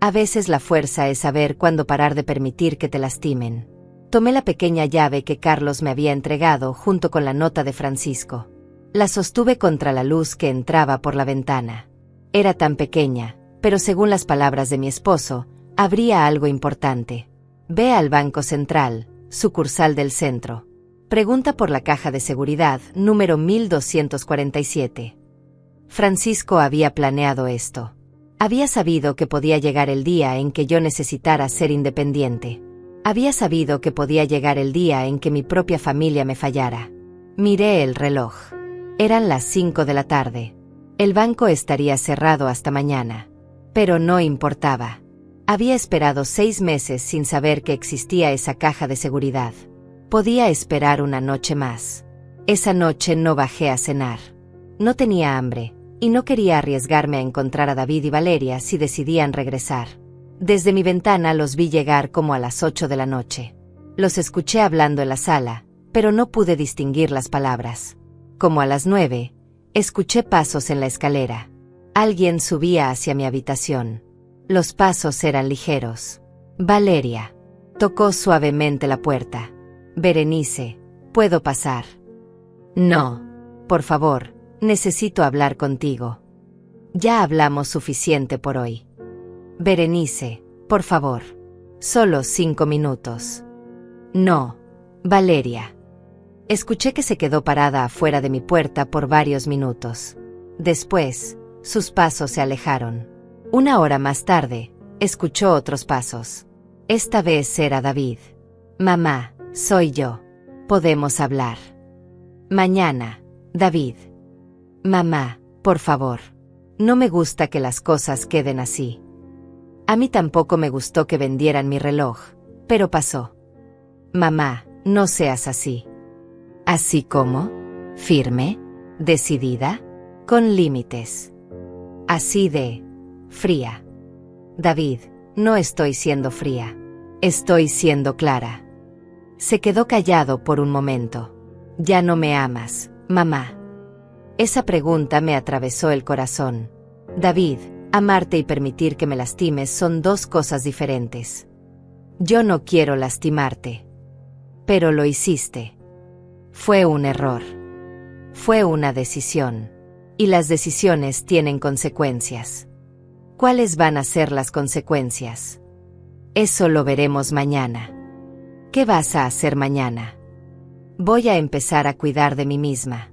A veces la fuerza es saber cuándo parar de permitir que te lastimen. Tomé la pequeña llave que Carlos me había entregado junto con la nota de Francisco. La sostuve contra la luz que entraba por la ventana. Era tan pequeña, pero según las palabras de mi esposo, habría algo importante. Ve al Banco Central, sucursal del centro. Pregunta por la caja de seguridad número 1247. Francisco había planeado esto. Había sabido que podía llegar el día en que yo necesitara ser independiente. Había sabido que podía llegar el día en que mi propia familia me fallara. Miré el reloj. Eran las 5 de la tarde. El banco estaría cerrado hasta mañana. Pero no importaba. Había esperado 6 meses sin saber que existía esa caja de seguridad. Podía esperar una noche más. Esa noche no bajé a cenar. No tenía hambre, y no quería arriesgarme a encontrar a David y Valeria si decidían regresar. Desde mi ventana los vi llegar como a las 8 de la noche. Los escuché hablando en la sala, pero no pude distinguir las palabras. Como a las 9, escuché pasos en la escalera. Alguien subía hacia mi habitación. Los pasos eran ligeros. Valeria. Tocó suavemente la puerta. Berenice, ¿puedo pasar? No. Por favor, necesito hablar contigo. Ya hablamos suficiente por hoy. Berenice, por favor. Solo 5 minutos. No, Valeria. Escuché que se quedó parada afuera de mi puerta por varios minutos. Después, sus pasos se alejaron. 1 hora más tarde, escuchó otros pasos. Esta vez era David. Mamá, soy yo. Podemos hablar. Mañana, David. Mamá, por favor. No me gusta que las cosas queden así. A mí tampoco me gustó que vendieran mi reloj, pero pasó. Mamá, no seas así. ¿Así como? ¿Firme? ¿Decidida? ¿Con límites? Así de fría. David, no estoy siendo fría. Estoy siendo clara. Se quedó callado por un momento. ¿Ya no me amas, mamá? Esa pregunta me atravesó el corazón. David, amarte y permitir que me lastimes son 2 cosas diferentes. Yo no quiero lastimarte. Pero lo hiciste. Fue un error. Fue una decisión. Y las decisiones tienen consecuencias. ¿Cuáles van a ser las consecuencias? Eso lo veremos mañana. ¿Qué vas a hacer mañana? Voy a empezar a cuidar de mí misma.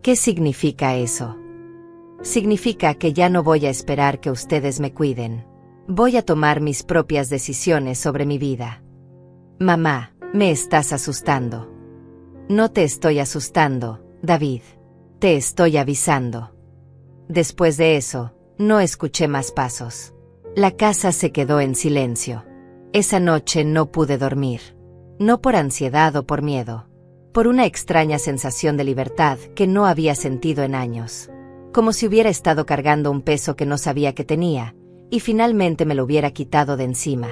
¿Qué significa eso? Significa que ya no voy a esperar que ustedes me cuiden. Voy a tomar mis propias decisiones sobre mi vida. Mamá, me estás asustando. No te estoy asustando, David. Te estoy avisando. Después de eso, no escuché más pasos. La casa se quedó en silencio. Esa noche no pude dormir. No por ansiedad o por miedo. Por una extraña sensación de libertad que no había sentido en años. Como si hubiera estado cargando un peso que no sabía que tenía, y finalmente me lo hubiera quitado de encima.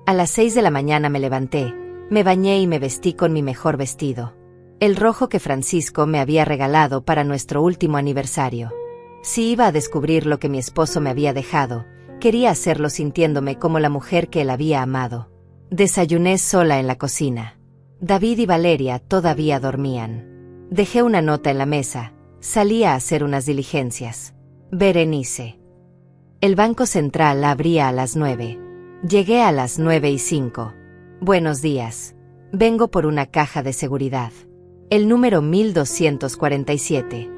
A las 6 de la mañana me levanté, me bañé y me vestí con mi mejor vestido. El rojo que Francisco me había regalado para nuestro último aniversario. Si iba a descubrir lo que mi esposo me había dejado, quería hacerlo sintiéndome como la mujer que él había amado. Desayuné sola en la cocina. David y Valeria todavía dormían. Dejé una nota en la mesa. Salí a hacer unas diligencias. Berenice. El Banco Central abría a las 9. Llegué a las 9:05. Buenos días. Vengo por una caja de seguridad. El número 1247.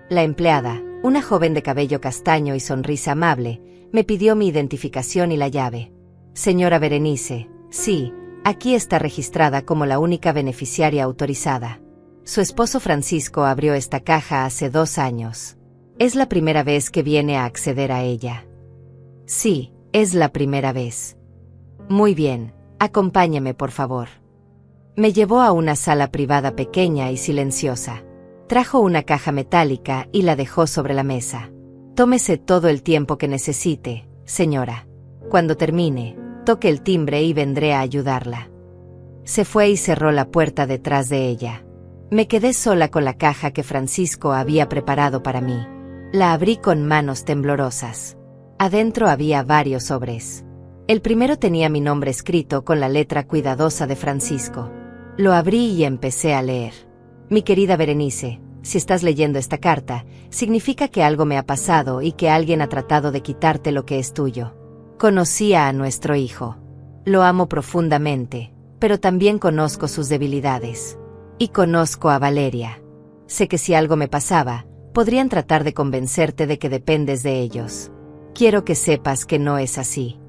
La empleada, una joven de cabello castaño y sonrisa amable, me pidió mi identificación y la llave. Señora Berenice, sí, aquí está registrada como la única beneficiaria autorizada. Su esposo Francisco abrió esta caja hace 2 años. Es la primera vez que viene a acceder a ella. Sí, es la primera vez. Muy bien, acompáñeme por favor. Me llevó a una sala privada pequeña y silenciosa. Trajo una caja metálica y la dejó sobre la mesa. Tómese todo el tiempo que necesite, señora. Cuando termine, toque el timbre y vendré a ayudarla. Se fue y cerró la puerta detrás de ella. Me quedé sola con la caja que Francisco había preparado para mí. La abrí con manos temblorosas. Adentro había varios sobres. El primero tenía mi nombre escrito con la letra cuidadosa de Francisco. Lo abrí y empecé a leer. Mi querida Berenice, si estás leyendo esta carta, significa que algo me ha pasado y que alguien ha tratado de quitarte lo que es tuyo. Conocía a nuestro hijo. Lo amo profundamente, pero también conozco sus debilidades. Y conozco a Valeria. Sé que si algo me pasaba, podrían tratar de convencerte de que dependes de ellos. Quiero que sepas que no es así.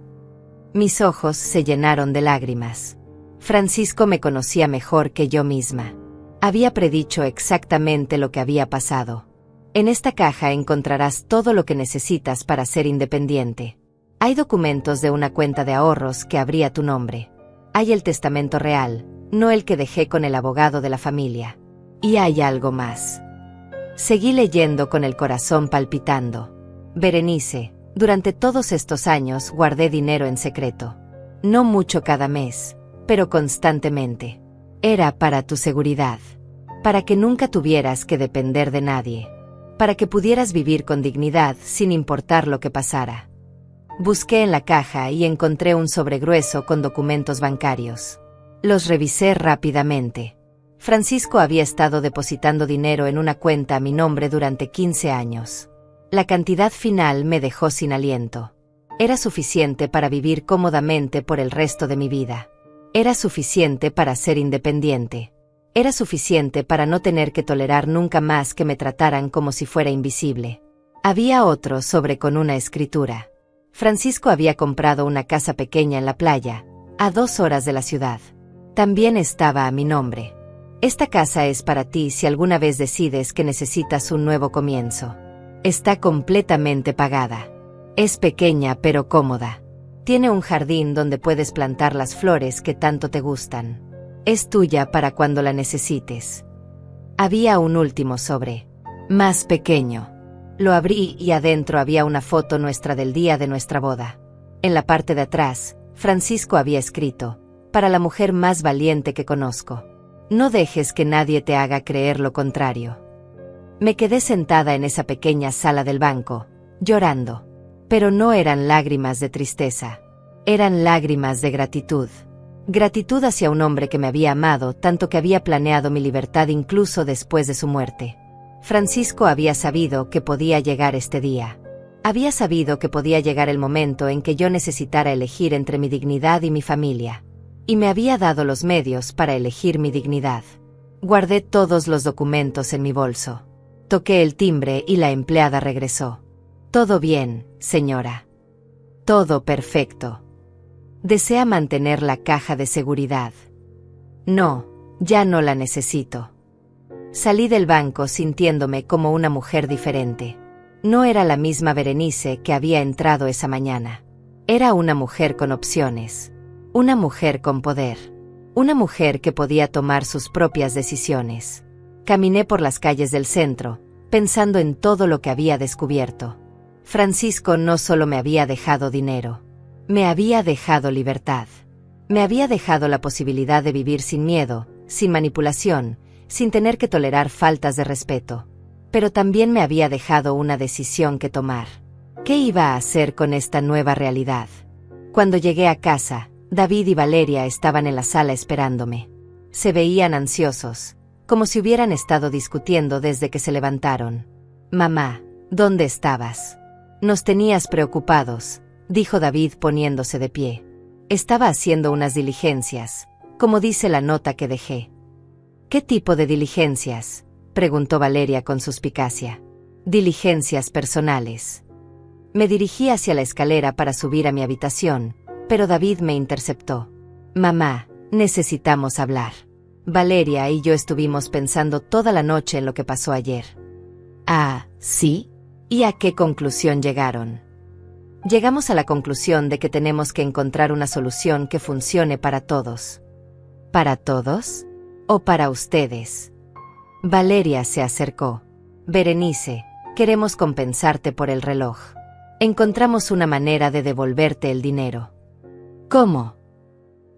Mis ojos se llenaron de lágrimas. Francisco me conocía mejor que yo misma. Había predicho exactamente lo que había pasado. En esta caja encontrarás todo lo que necesitas para ser independiente. Hay documentos de una cuenta de ahorros que habría tu nombre. Hay el testamento real, no el que dejé con el abogado de la familia. Y hay algo más. Seguí leyendo con el corazón palpitando. Berenice, durante todos estos años guardé dinero en secreto. No mucho cada mes, pero constantemente. Era para tu seguridad. Para que nunca tuvieras que depender de nadie. Para que pudieras vivir con dignidad sin importar lo que pasara. Busqué en la caja y encontré un sobre grueso con documentos bancarios. Los revisé rápidamente. Francisco había estado depositando dinero en una cuenta a mi nombre durante 15 años. La cantidad final me dejó sin aliento. Era suficiente para vivir cómodamente por el resto de mi vida. Era suficiente para ser independiente. Era suficiente para no tener que tolerar nunca más que me trataran como si fuera invisible. Había otro sobre con una escritura. Francisco había comprado una casa pequeña en la playa, a 2 horas de la ciudad. También estaba a mi nombre. Esta casa es para ti si alguna vez decides que necesitas un nuevo comienzo. Está completamente pagada. Es pequeña pero cómoda. Tiene un jardín donde puedes plantar las flores que tanto te gustan. Es tuya para cuando la necesites. Había un último sobre, más pequeño. Lo abrí y adentro había una foto nuestra del día de nuestra boda. En la parte de atrás, Francisco había escrito, para la mujer más valiente que conozco. No dejes que nadie te haga creer lo contrario. Me quedé sentada en esa pequeña sala del banco, llorando. Pero no eran lágrimas de tristeza. Eran lágrimas de gratitud. Gratitud hacia un hombre que me había amado tanto que había planeado mi libertad incluso después de su muerte. Francisco había sabido que podía llegar este día. Había sabido que podía llegar el momento en que yo necesitara elegir entre mi dignidad y mi familia. Y me había dado los medios para elegir mi dignidad. Guardé todos los documentos en mi bolso. Toqué el timbre y la empleada regresó. Todo bien, señora. Todo perfecto. ¿Desea mantener la caja de seguridad? No, ya no la necesito. Salí del banco sintiéndome como una mujer diferente. No era la misma Berenice que había entrado esa mañana. Era una mujer con opciones. Una mujer con poder. Una mujer que podía tomar sus propias decisiones. Caminé por las calles del centro, pensando en todo lo que había descubierto. Francisco no solo me había dejado dinero. Me había dejado libertad. Me había dejado la posibilidad de vivir sin miedo, sin manipulación, sin tener que tolerar faltas de respeto. Pero también me había dejado una decisión que tomar. ¿Qué iba a hacer con esta nueva realidad? Cuando llegué a casa, David y Valeria estaban en la sala esperándome. Se veían ansiosos, como si hubieran estado discutiendo desde que se levantaron. Mamá, ¿dónde estabas? Nos tenías preocupados, dijo David poniéndose de pie. Estaba haciendo unas diligencias, como dice la nota que dejé. ¿Qué tipo de diligencias?, preguntó Valeria con suspicacia. Diligencias personales. Me dirigí hacia la escalera para subir a mi habitación, pero David me interceptó. Mamá, necesitamos hablar. Valeria y yo estuvimos pensando toda la noche en lo que pasó ayer. Ah, ¿sí? ¿Y a qué conclusión llegaron? Llegamos a la conclusión de que tenemos que encontrar una solución que funcione para todos. ¿Para todos? ¿O para ustedes? Valeria se acercó. Berenice, queremos compensarte por el reloj. Encontramos una manera de devolverte el dinero. ¿Cómo?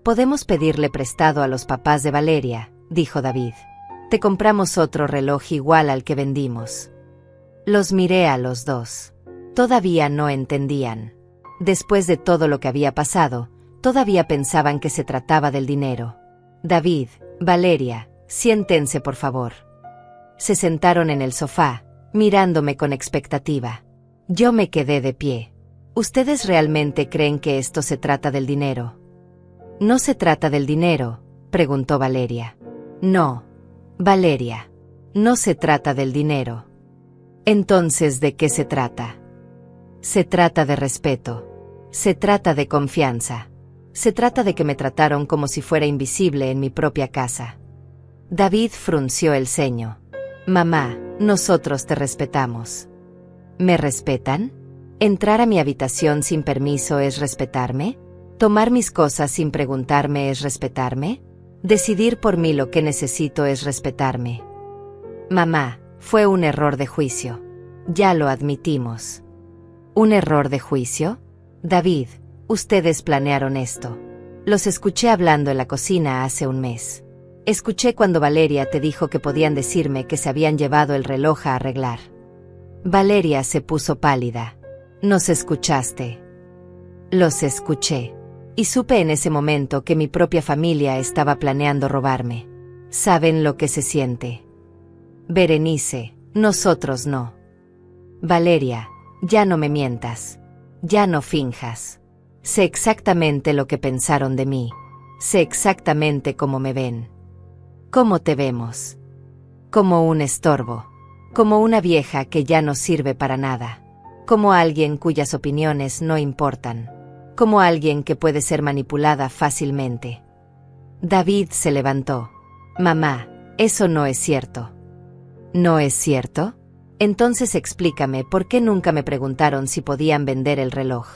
Podemos pedirle prestado a los papás de Valeria, dijo David. Te compramos otro reloj igual al que vendimos. Los miré a los dos. Todavía no entendían. Después de todo lo que había pasado, todavía pensaban que se trataba del dinero. David, Valeria, siéntense por favor. Se sentaron en el sofá, mirándome con expectativa. Yo me quedé de pie. ¿Ustedes realmente creen que esto se trata del dinero? ¿No se trata del dinero?, preguntó Valeria. No, Valeria, no se trata del dinero. Entonces, ¿de qué se trata? Se trata de respeto. Se trata de confianza. Se trata de que me trataron como si fuera invisible en mi propia casa. David frunció el ceño. Mamá, nosotros te respetamos. ¿Me respetan? ¿Entrar a mi habitación sin permiso es respetarme? ¿Tomar mis cosas sin preguntarme es respetarme? ¿Decidir por mí lo que necesito es respetarme? Mamá, fue un error de juicio. Ya lo admitimos. ¿Un error de juicio? David, ustedes planearon esto. Los escuché hablando en la cocina hace un mes. Escuché cuando Valeria te dijo que podían decirme que se habían llevado el reloj a arreglar. Valeria se puso pálida. ¿Nos escuchaste? Los escuché. Y supe en ese momento que mi propia familia estaba planeando robarme. ¿Saben lo que se siente? Berenice, nosotros no. Valeria, ya no me mientas. Ya no finjas. Sé exactamente lo que pensaron de mí. Sé exactamente cómo me ven. ¿Cómo te vemos? Como un estorbo. Como una vieja que ya no sirve para nada. Como alguien cuyas opiniones no importan. Como alguien que puede ser manipulada fácilmente. David se levantó. Mamá, eso no es cierto. ¿No es cierto? Entonces explícame por qué nunca me preguntaron si podían vender el reloj.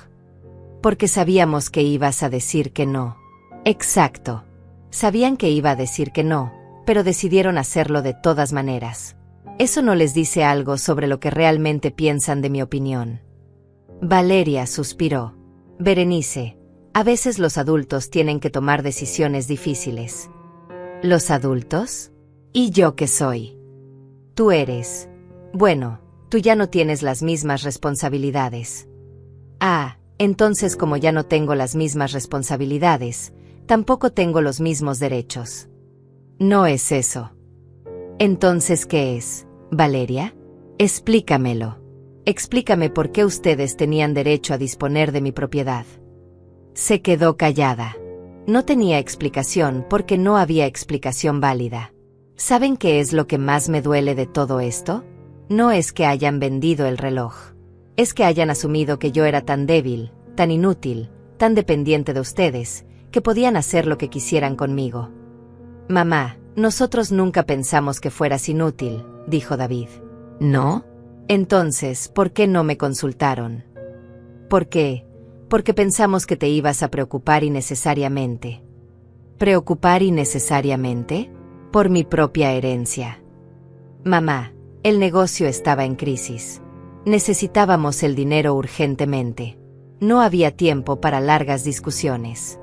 Porque sabíamos que ibas a decir que no. Exacto. Sabían que iba a decir que no, pero decidieron hacerlo de todas maneras. Eso no les dice algo sobre lo que realmente piensan de mi opinión. Valeria suspiró. Berenice, a veces los adultos tienen que tomar decisiones difíciles. ¿Los adultos? ¿Y yo qué soy? Tú eres. Bueno, tú ya no tienes las mismas responsabilidades. Ah, entonces como ya no tengo las mismas responsabilidades, tampoco tengo los mismos derechos. No es eso. Entonces, ¿qué es, Valeria? Explícamelo. Explícame por qué ustedes tenían derecho a disponer de mi propiedad. Se quedó callada. No tenía explicación porque no había explicación válida. ¿Saben qué es lo que más me duele de todo esto? No es que hayan vendido el reloj. Es que hayan asumido que yo era tan débil, tan inútil, tan dependiente de ustedes, que podían hacer lo que quisieran conmigo. Mamá, nosotros nunca pensamos que fueras inútil, dijo David. ¿No? Entonces, ¿por qué no me consultaron? ¿Por qué? Porque pensamos que te ibas a preocupar innecesariamente. ¿Preocupar innecesariamente? Por mi propia herencia. Mamá, el negocio estaba en crisis. Necesitábamos el dinero urgentemente. No había tiempo para largas discusiones.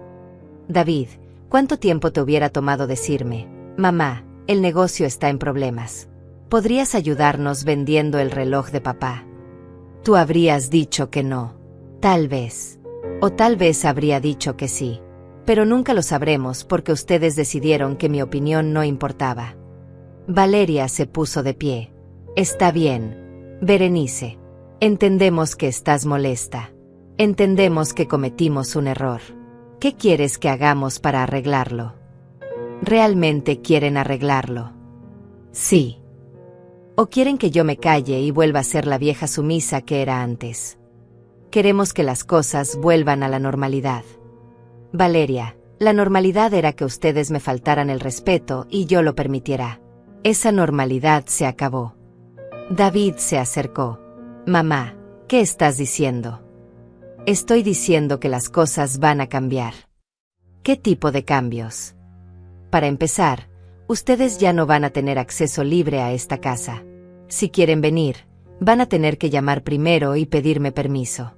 David, ¿cuánto tiempo te hubiera tomado decirme, mamá, el negocio está en problemas? ¿Podrías ayudarnos vendiendo el reloj de papá? Tú habrías dicho que no. Tal vez. O tal vez habría dicho que sí. Pero nunca lo sabremos porque ustedes decidieron que mi opinión no importaba. Valeria se puso de pie. Está bien. Berenice. Entendemos que estás molesta. Entendemos que cometimos un error. ¿Qué quieres que hagamos para arreglarlo? ¿Realmente quieren arreglarlo? Sí. ¿O quieren que yo me calle y vuelva a ser la vieja sumisa que era antes? Queremos que las cosas vuelvan a la normalidad. Valeria, la normalidad era que ustedes me faltaran el respeto y yo lo permitiera. Esa normalidad se acabó. David se acercó. Mamá, ¿qué estás diciendo? Estoy diciendo que las cosas van a cambiar. ¿Qué tipo de cambios? Para empezar, ustedes ya no van a tener acceso libre a esta casa. Si quieren venir, van a tener que llamar primero y pedirme permiso.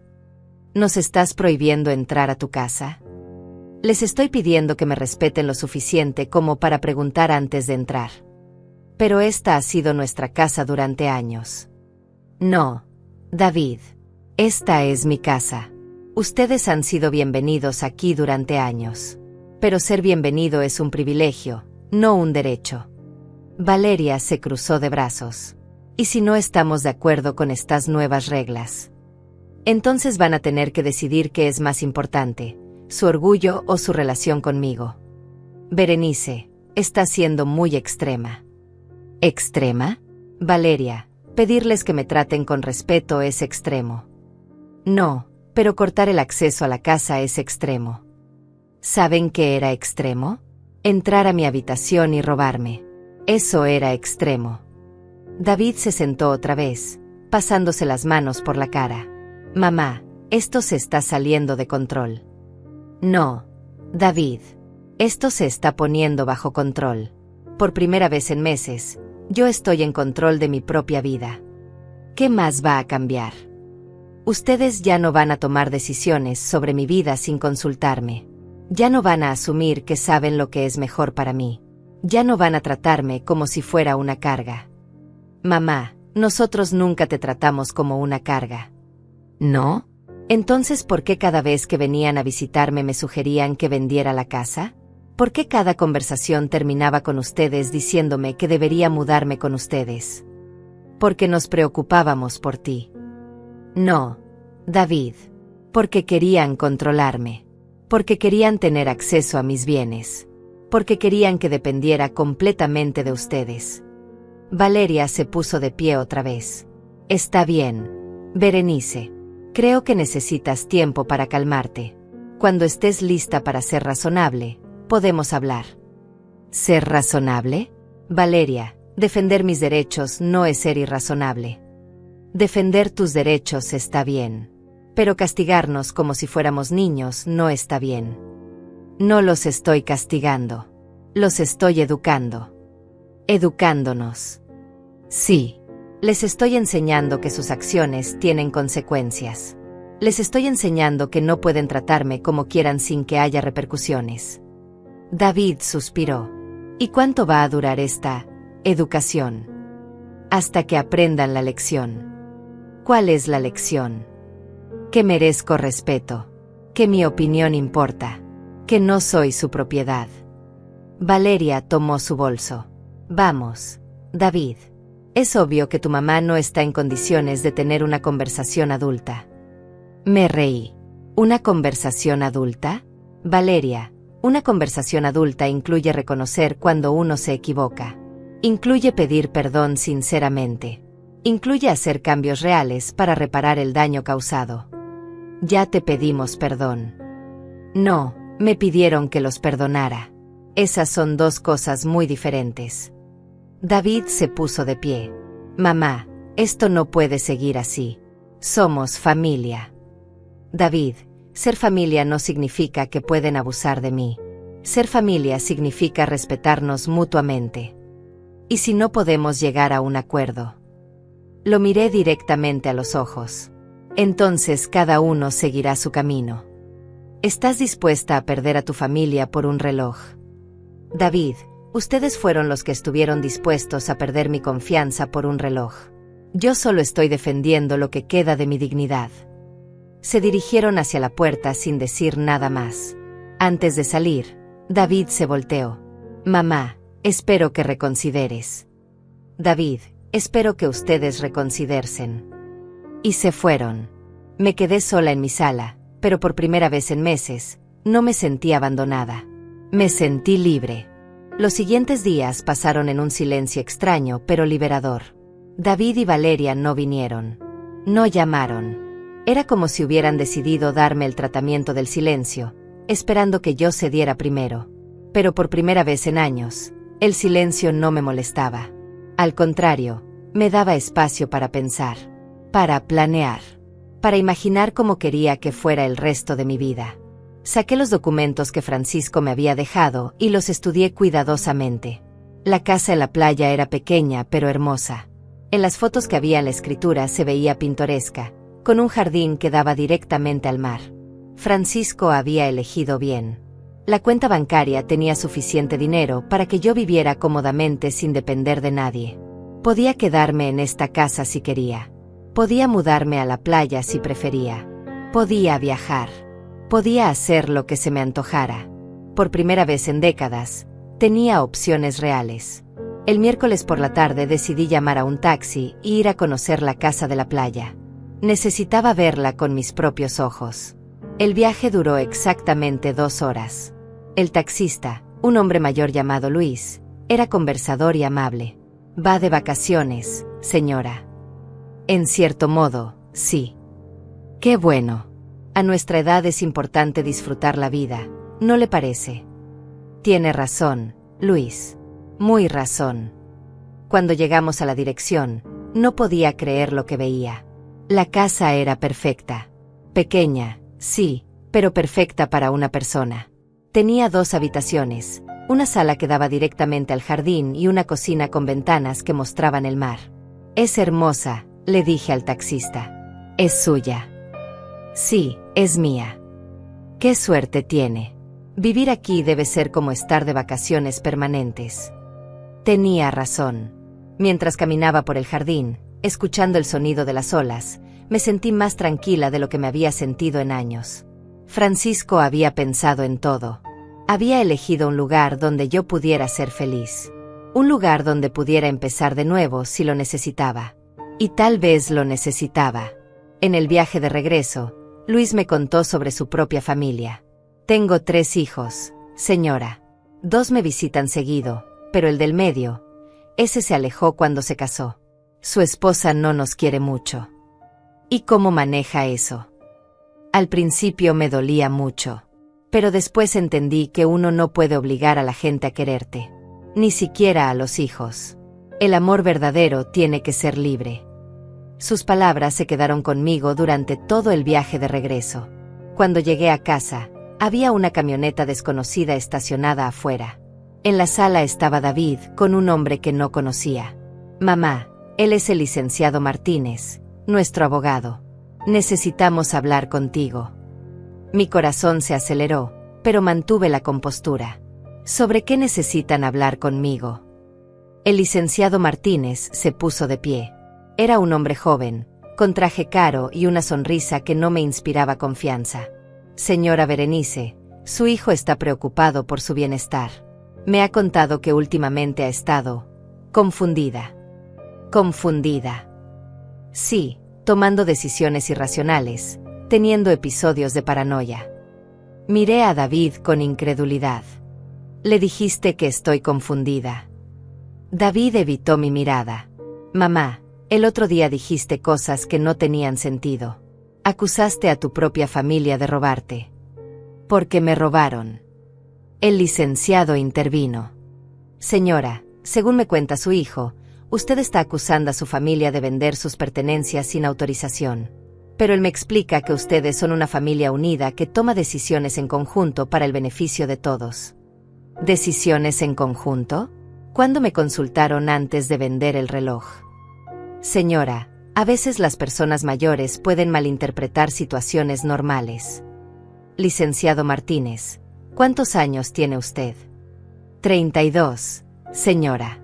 ¿Nos estás prohibiendo entrar a tu casa? Les estoy pidiendo que me respeten lo suficiente como para preguntar antes de entrar. Pero esta ha sido nuestra casa durante años. No, David. Esta es mi casa. Ustedes han sido bienvenidos aquí durante años. Pero ser bienvenido es un privilegio, no un derecho. Valeria se cruzó de brazos. ¿Y si no estamos de acuerdo con estas nuevas reglas? Entonces van a tener que decidir qué es más importante, su orgullo o su relación conmigo. Berenice, está siendo muy extrema. ¿Extrema? Valeria, pedirles que me traten con respeto es extremo. No, pero cortar el acceso a la casa es extremo. ¿Saben qué era extremo? Entrar a mi habitación y robarme. Eso era extremo. David se sentó otra vez, pasándose las manos por la cara. Mamá, esto se está saliendo de control. No, David. Esto se está poniendo bajo control. Por primera vez en meses, yo estoy en control de mi propia vida. ¿Qué más va a cambiar? Ustedes ya no van a tomar decisiones sobre mi vida sin consultarme. Ya no van a asumir que saben lo que es mejor para mí. Ya no van a tratarme como si fuera una carga. Mamá, nosotros nunca te tratamos como una carga. ¿No? Entonces, ¿por qué cada vez que venían a visitarme me sugerían que vendiera la casa? ¿Por qué cada conversación terminaba con ustedes diciéndome que debería mudarme con ustedes? Porque nos preocupábamos por ti. No, David. Porque querían controlarme. Porque querían tener acceso a mis bienes. Porque querían que dependiera completamente de ustedes. Valeria se puso de pie otra vez. Está bien, Berenice. Creo que necesitas tiempo para calmarte. Cuando estés lista para ser razonable, podemos hablar. ¿Ser razonable? Valeria, defender mis derechos no es ser irrazonable. Defender tus derechos está bien. Pero castigarnos como si fuéramos niños no está bien. No los estoy castigando. Los estoy educando. Educándonos. Sí. Les estoy enseñando que sus acciones tienen consecuencias. Les estoy enseñando que no pueden tratarme como quieran sin que haya repercusiones. David suspiró. ¿Y cuánto va a durar esta educación? Hasta que aprendan la lección. ¿Cuál es la lección? Que merezco respeto. Que mi opinión importa. Que no soy su propiedad. Valeria tomó su bolso. Vamos, David. Es obvio que tu mamá no está en condiciones de tener una conversación adulta. Me reí. ¿Una conversación adulta? Valeria, una conversación adulta incluye reconocer cuando uno se equivoca. Incluye pedir perdón sinceramente. Incluye hacer cambios reales para reparar el daño causado. Ya te pedimos perdón. No, me pidieron que los perdonara. Esas son dos cosas muy diferentes. David se puso de pie. Mamá, esto no puede seguir así. Somos familia. David, ser familia no significa que pueden abusar de mí. Ser familia significa respetarnos mutuamente. ¿Y si no podemos llegar a un acuerdo? Lo miré directamente a los ojos. Entonces cada uno seguirá su camino. ¿Estás dispuesta a perder a tu familia por un reloj? David, ustedes fueron los que estuvieron dispuestos a perder mi confianza por un reloj. Yo solo estoy defendiendo lo que queda de mi dignidad. Se dirigieron hacia la puerta sin decir nada más. Antes de salir, David se volteó. Mamá, espero que reconsideres. David, espero que ustedes reconsidersen. Y se fueron. Me quedé sola en mi sala, pero por primera vez en meses, no me sentí abandonada. Me sentí libre. Los siguientes días pasaron en un silencio extraño pero liberador. David y Valeria no vinieron. No llamaron. Era como si hubieran decidido darme el tratamiento del silencio, esperando que yo cediera primero. Pero por primera vez en años, el silencio no me molestaba. Al contrario, me daba espacio para pensar, para planear, para imaginar cómo quería que fuera el resto de mi vida. Saqué los documentos que Francisco me había dejado y los estudié cuidadosamente. La casa en la playa era pequeña pero hermosa. En las fotos que había en la escritura se veía pintoresca, con un jardín que daba directamente al mar. Francisco había elegido bien. La cuenta bancaria tenía suficiente dinero para que yo viviera cómodamente sin depender de nadie. Podía quedarme en esta casa si quería. Podía mudarme a la playa si prefería. Podía viajar. Podía hacer lo que se me antojara. Por primera vez en décadas, tenía opciones reales. El miércoles por la tarde decidí llamar a un taxi e ir a conocer la casa de la playa. Necesitaba verla con mis propios ojos. El viaje duró exactamente 2 horas. El taxista, un hombre mayor llamado Luis, era conversador y amable. «Va de vacaciones, señora». En cierto modo, sí. «Qué bueno. A nuestra edad es importante disfrutar la vida, ¿no le parece?» «Tiene razón, Luis. Muy razón». Cuando llegamos a la dirección, no podía creer lo que veía. La casa era perfecta. Pequeña, sí, pero perfecta para una persona. Tenía 2 habitaciones, una sala que daba directamente al jardín y una cocina con ventanas que mostraban el mar. «Es hermosa», le dije al taxista. «Es suya». «Sí, es mía». «Qué suerte tiene. Vivir aquí debe ser como estar de vacaciones permanentes». Tenía razón. Mientras caminaba por el jardín, escuchando el sonido de las olas, me sentí más tranquila de lo que me había sentido en años. Francisco había pensado en todo. Había elegido un lugar donde yo pudiera ser feliz. Un lugar donde pudiera empezar de nuevo si lo necesitaba. Y tal vez lo necesitaba. En el viaje de regreso, Luis me contó sobre su propia familia. «Tengo 3 hijos, señora. 2 me visitan seguido, pero el del medio, ese se alejó cuando se casó. Su esposa no nos quiere mucho». «¿Y cómo maneja eso?» «Al principio me dolía mucho. Pero después entendí que uno no puede obligar a la gente a quererte. Ni siquiera a los hijos. El amor verdadero tiene que ser libre». Sus palabras se quedaron conmigo durante todo el viaje de regreso. Cuando llegué a casa, había una camioneta desconocida estacionada afuera. En la sala estaba David con un hombre que no conocía. «Mamá, él es el licenciado Martínez, nuestro abogado. Necesitamos hablar contigo». Mi corazón se aceleró, pero mantuve la compostura. «¿Sobre qué necesitan hablar conmigo?» El licenciado Martínez se puso de pie. Era un hombre joven, con traje caro y una sonrisa que no me inspiraba confianza. «Señora Berenice, su hijo está preocupado por su bienestar. Me ha contado que últimamente ha estado confundida». «¿Confundida?» «Sí, tomando decisiones irracionales, teniendo episodios de paranoia». Miré a David con incredulidad. «Le dijiste que estoy confundida». David evitó mi mirada. «Mamá, el otro día dijiste cosas que no tenían sentido. Acusaste a tu propia familia de robarte». «Porque me robaron». El licenciado intervino. «Señora, según me cuenta su hijo, usted está acusando a su familia de vender sus pertenencias sin autorización. Pero él me explica que ustedes son una familia unida que toma decisiones en conjunto para el beneficio de todos». ¿Decisiones en conjunto? ¿Cuándo me consultaron antes de vender el reloj? «Señora, a veces las personas mayores pueden malinterpretar situaciones normales». Licenciado Martínez, ¿cuántos años tiene usted? 32, señora.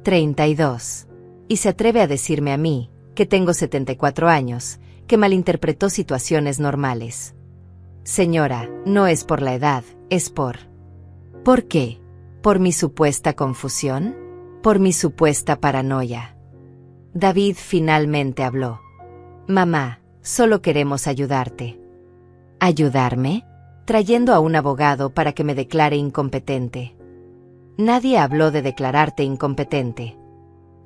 32. Y se atreve a decirme a mí, que tengo 74 años, que malinterpretó situaciones normales. Señora, no es por la edad, es por... ¿Por qué? ¿Por mi supuesta confusión? ¿Por mi supuesta paranoia? David finalmente habló. «Mamá, solo queremos ayudarte». ¿Ayudarme? Trayendo a un abogado para que me declare incompetente. Nadie habló de declararte incompetente.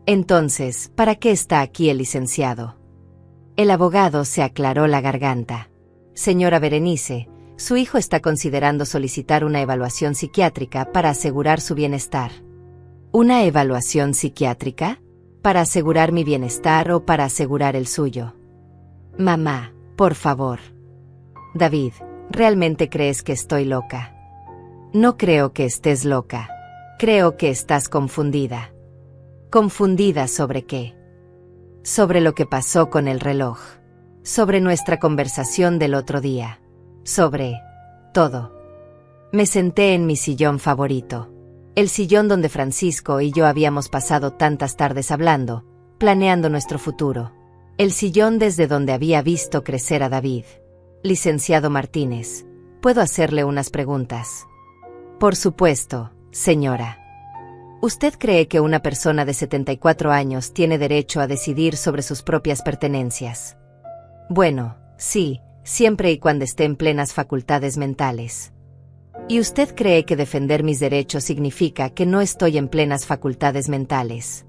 Entonces, ¿para qué está aquí el licenciado? El abogado se aclaró la garganta. «Señora Berenice, su hijo está considerando solicitar una evaluación psiquiátrica para asegurar su bienestar». ¿Una evaluación psiquiátrica? ¿Para asegurar mi bienestar o para asegurar el suyo? Mamá, por favor. David, ¿realmente crees que estoy loca? No creo que estés loca. Creo que estás confundida. ¿Confundida sobre qué? Sobre lo que pasó con el reloj. Sobre nuestra conversación del otro día. Sobre todo. Me senté en mi sillón favorito. El sillón donde Francisco y yo habíamos pasado tantas tardes hablando, planeando nuestro futuro. El sillón desde donde había visto crecer a David. Licenciado Martínez, ¿puedo hacerle unas preguntas? Por supuesto, señora. ¿Usted cree que una persona de 74 años tiene derecho a decidir sobre sus propias pertenencias? Bueno, sí, siempre y cuando esté en plenas facultades mentales. ¿Y usted cree que defender mis derechos significa que no estoy en plenas facultades mentales?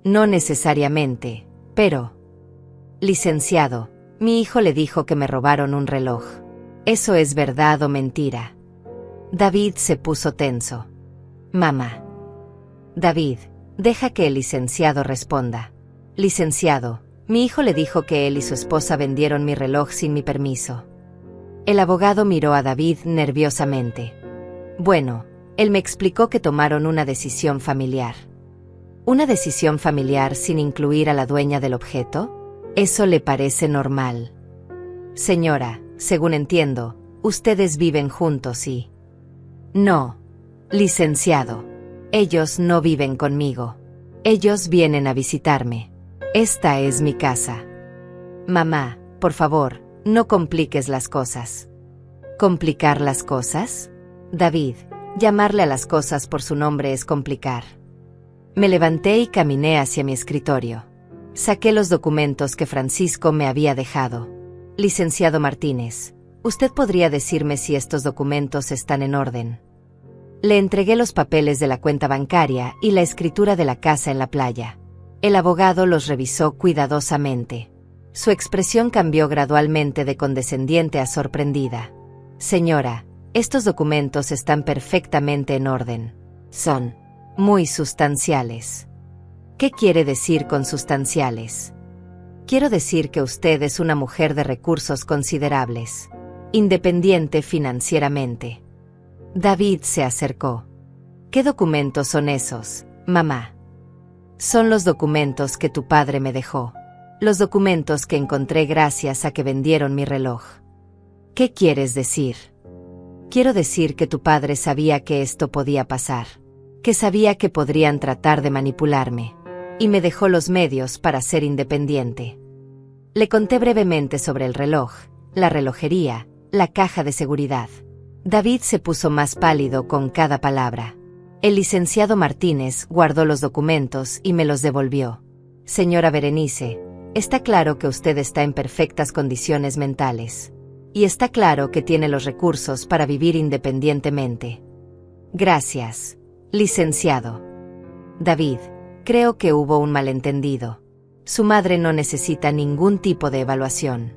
No necesariamente, pero... Licenciado, mi hijo le dijo que me robaron un reloj. ¿Eso es verdad o mentira? David se puso tenso. Mamá. David, deja que el licenciado responda. Licenciado, mi hijo le dijo que él y su esposa vendieron mi reloj sin mi permiso. El abogado miró a David nerviosamente. Bueno, él me explicó que tomaron una decisión familiar. ¿Una decisión familiar sin incluir a la dueña del objeto? ¿Eso le parece normal? Señora, según entiendo, ustedes viven juntos y... No, licenciado. Ellos no viven conmigo. Ellos vienen a visitarme. Esta es mi casa. Mamá, por favor, no compliques las cosas. ¿Complicar las cosas? David, llamarle a las cosas por su nombre es complicar. Me levanté y caminé hacia mi escritorio. Saqué los documentos que Francisco me había dejado. Licenciado Martínez, ¿usted podría decirme si estos documentos están en orden? Le entregué los papeles de la cuenta bancaria y la escritura de la casa en la playa. El abogado los revisó cuidadosamente. Su expresión cambió gradualmente de condescendiente a sorprendida. Señora, estos documentos están perfectamente en orden. Son muy sustanciales. ¿Qué quiere decir con sustanciales? Quiero decir que usted es una mujer de recursos considerables, independiente financieramente. David se acercó. ¿Qué documentos son esos, mamá? Son los documentos que tu padre me dejó. Los documentos que encontré gracias a que vendieron mi reloj. ¿Qué quieres decir? Quiero decir que tu padre sabía que esto podía pasar, que sabía que podrían tratar de manipularme, y me dejó los medios para ser independiente. Le conté brevemente sobre el reloj, la relojería, la caja de seguridad. David se puso más pálido con cada palabra. El licenciado Martínez guardó los documentos y me los devolvió. Señora Berenice, está claro que usted está en perfectas condiciones mentales. Y está claro que tiene los recursos para vivir independientemente. Gracias, licenciado. David, creo que hubo un malentendido. Su madre no necesita ningún tipo de evaluación.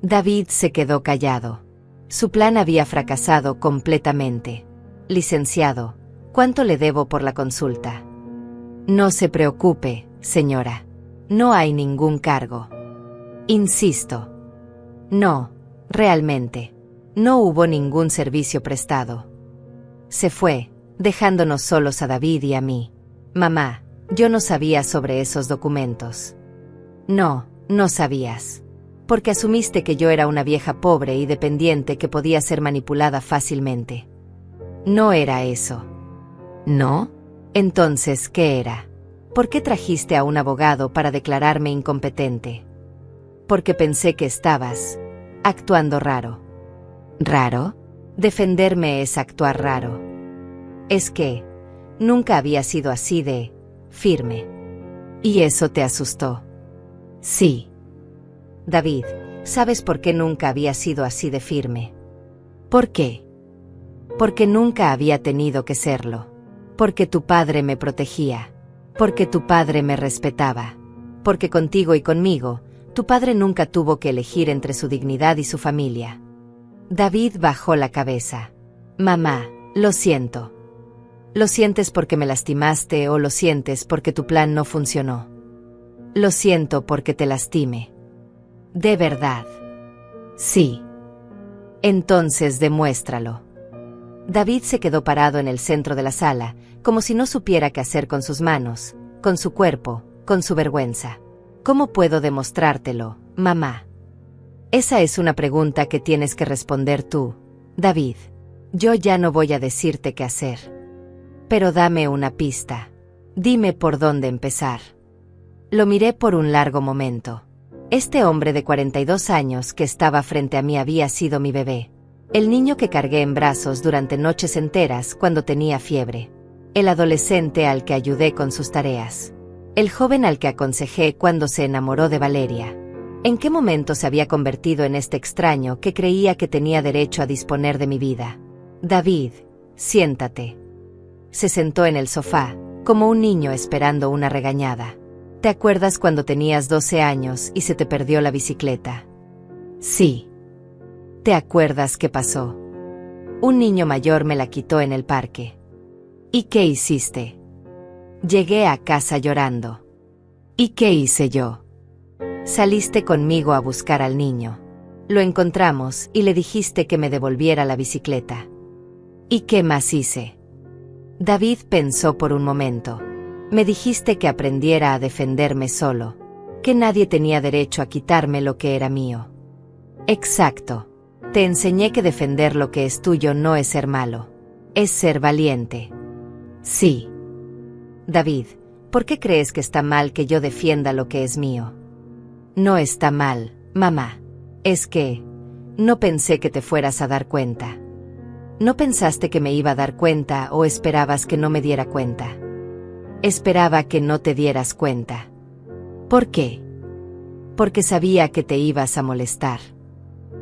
David se quedó callado. Su plan había fracasado completamente. Licenciado, ¿cuánto le debo por la consulta? No se preocupe, señora. No hay ningún cargo. Insisto. No, realmente. No hubo ningún servicio prestado. Se fue, dejándonos solos a David y a mí. Mamá, yo no sabía sobre esos documentos. No, no sabías. Porque asumiste que yo era una vieja pobre y dependiente que podía ser manipulada fácilmente. No era eso. ¿No? Entonces, ¿qué era? ¿Por qué trajiste a un abogado para declararme incompetente? Porque pensé que estabas actuando raro. ¿Raro? Defenderme es actuar raro. Es que nunca había sido así de firme. ¿Y eso te asustó? Sí. David, ¿sabes por qué nunca había sido así de firme? ¿Por qué? Porque nunca había tenido que serlo. Porque tu padre me protegía. Porque tu padre me respetaba. Porque contigo y conmigo, tu padre nunca tuvo que elegir entre su dignidad y su familia. David bajó la cabeza. Mamá, lo siento. ¿Lo sientes porque me lastimaste o lo sientes porque tu plan no funcionó? Lo siento porque te lastime. ¿De verdad? Sí. Entonces demuéstralo. David se quedó parado en el centro de la sala, como si no supiera qué hacer con sus manos, con su cuerpo, con su vergüenza. ¿Cómo puedo demostrártelo, mamá? Esa es una pregunta que tienes que responder tú, David. Yo ya no voy a decirte qué hacer. Pero dame una pista. Dime por dónde empezar. Lo miré por un largo momento. Este hombre de 42 años que estaba frente a mí había sido mi bebé. El niño que cargué en brazos durante noches enteras cuando tenía fiebre. El adolescente al que ayudé con sus tareas. El joven al que aconsejé cuando se enamoró de Valeria. ¿En qué momento se había convertido en este extraño que creía que tenía derecho a disponer de mi vida? David, siéntate. Se sentó en el sofá, como un niño esperando una regañada. ¿Te acuerdas cuando tenías 12 años y se te perdió la bicicleta? Sí. ¿Te acuerdas qué pasó? Un niño mayor me la quitó en el parque. ¿Y qué hiciste? Llegué a casa llorando. ¿Y qué hice yo? Saliste conmigo a buscar al niño. Lo encontramos y le dijiste que me devolviera la bicicleta. ¿Y qué más hice? David pensó por un momento. Me dijiste que aprendiera a defenderme solo, que nadie tenía derecho a quitarme lo que era mío. Exacto. Te enseñé que defender lo que es tuyo no es ser malo, es ser valiente. Sí. David, ¿por qué crees que está mal que yo defienda lo que es mío? No está mal, mamá. Es que no pensé que te fueras a dar cuenta. ¿No pensaste que me iba a dar cuenta o esperabas que no me diera cuenta? Esperaba que no te dieras cuenta. ¿Por qué? Porque sabía que te ibas a molestar.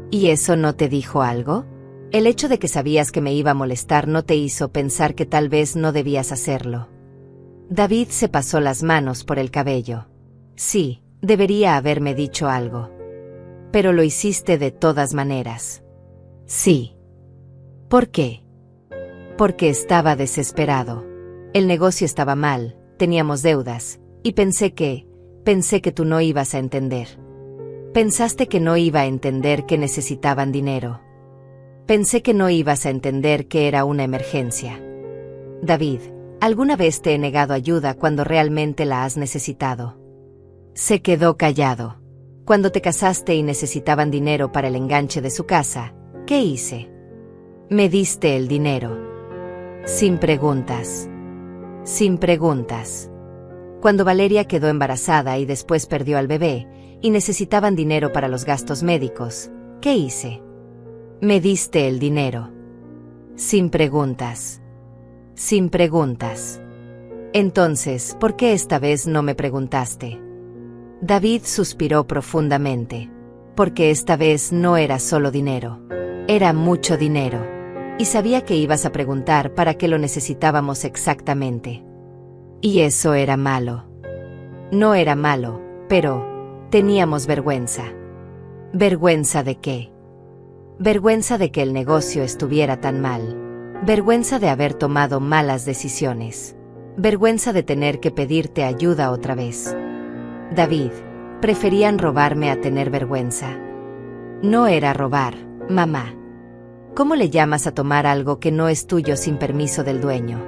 ¿Y eso no te dijo algo? El hecho de que sabías que me iba a molestar no te hizo pensar que tal vez no debías hacerlo. David se pasó las manos por el cabello. Sí, debería haberme dicho algo. Pero lo hiciste de todas maneras. Sí. ¿Por qué? Porque estaba desesperado. El negocio estaba mal, teníamos deudas, y pensé que tú no ibas a entender. Pensaste que no iba a entender que necesitaban dinero. Pensé que no ibas a entender que era una emergencia. David, ¿alguna vez te he negado ayuda cuando realmente la has necesitado? Se quedó callado. Cuando te casaste y necesitaban dinero para el enganche de su casa, ¿qué hice? Me diste el dinero. Sin preguntas. Sin preguntas. Cuando Valeria quedó embarazada y después perdió al bebé, y necesitaban dinero para los gastos médicos, ¿qué hice? Me diste el dinero. Sin preguntas. Sin preguntas. Entonces, ¿por qué esta vez no me preguntaste? David suspiró profundamente. Porque esta vez no era solo dinero. Era mucho dinero. Y sabía que ibas a preguntar para qué lo necesitábamos exactamente. Y eso era malo. No era malo, pero teníamos vergüenza. ¿Vergüenza de qué? Vergüenza de que el negocio estuviera tan mal. Vergüenza de haber tomado malas decisiones. Vergüenza de tener que pedirte ayuda otra vez. David, preferían robarme a tener vergüenza. No era robar, mamá. ¿Cómo le llamas a tomar algo que no es tuyo sin permiso del dueño?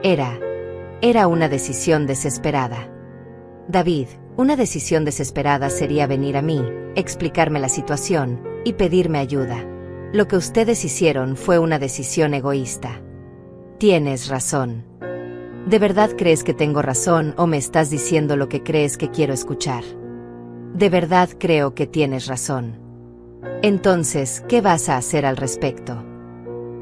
Era una decisión desesperada. David, una decisión desesperada sería venir a mí, explicarme la situación, y pedirme ayuda. Lo que ustedes hicieron fue una decisión egoísta. Tienes razón. ¿De verdad crees que tengo razón o me estás diciendo lo que crees que quiero escuchar? De verdad creo que tienes razón. Entonces, ¿qué vas a hacer al respecto?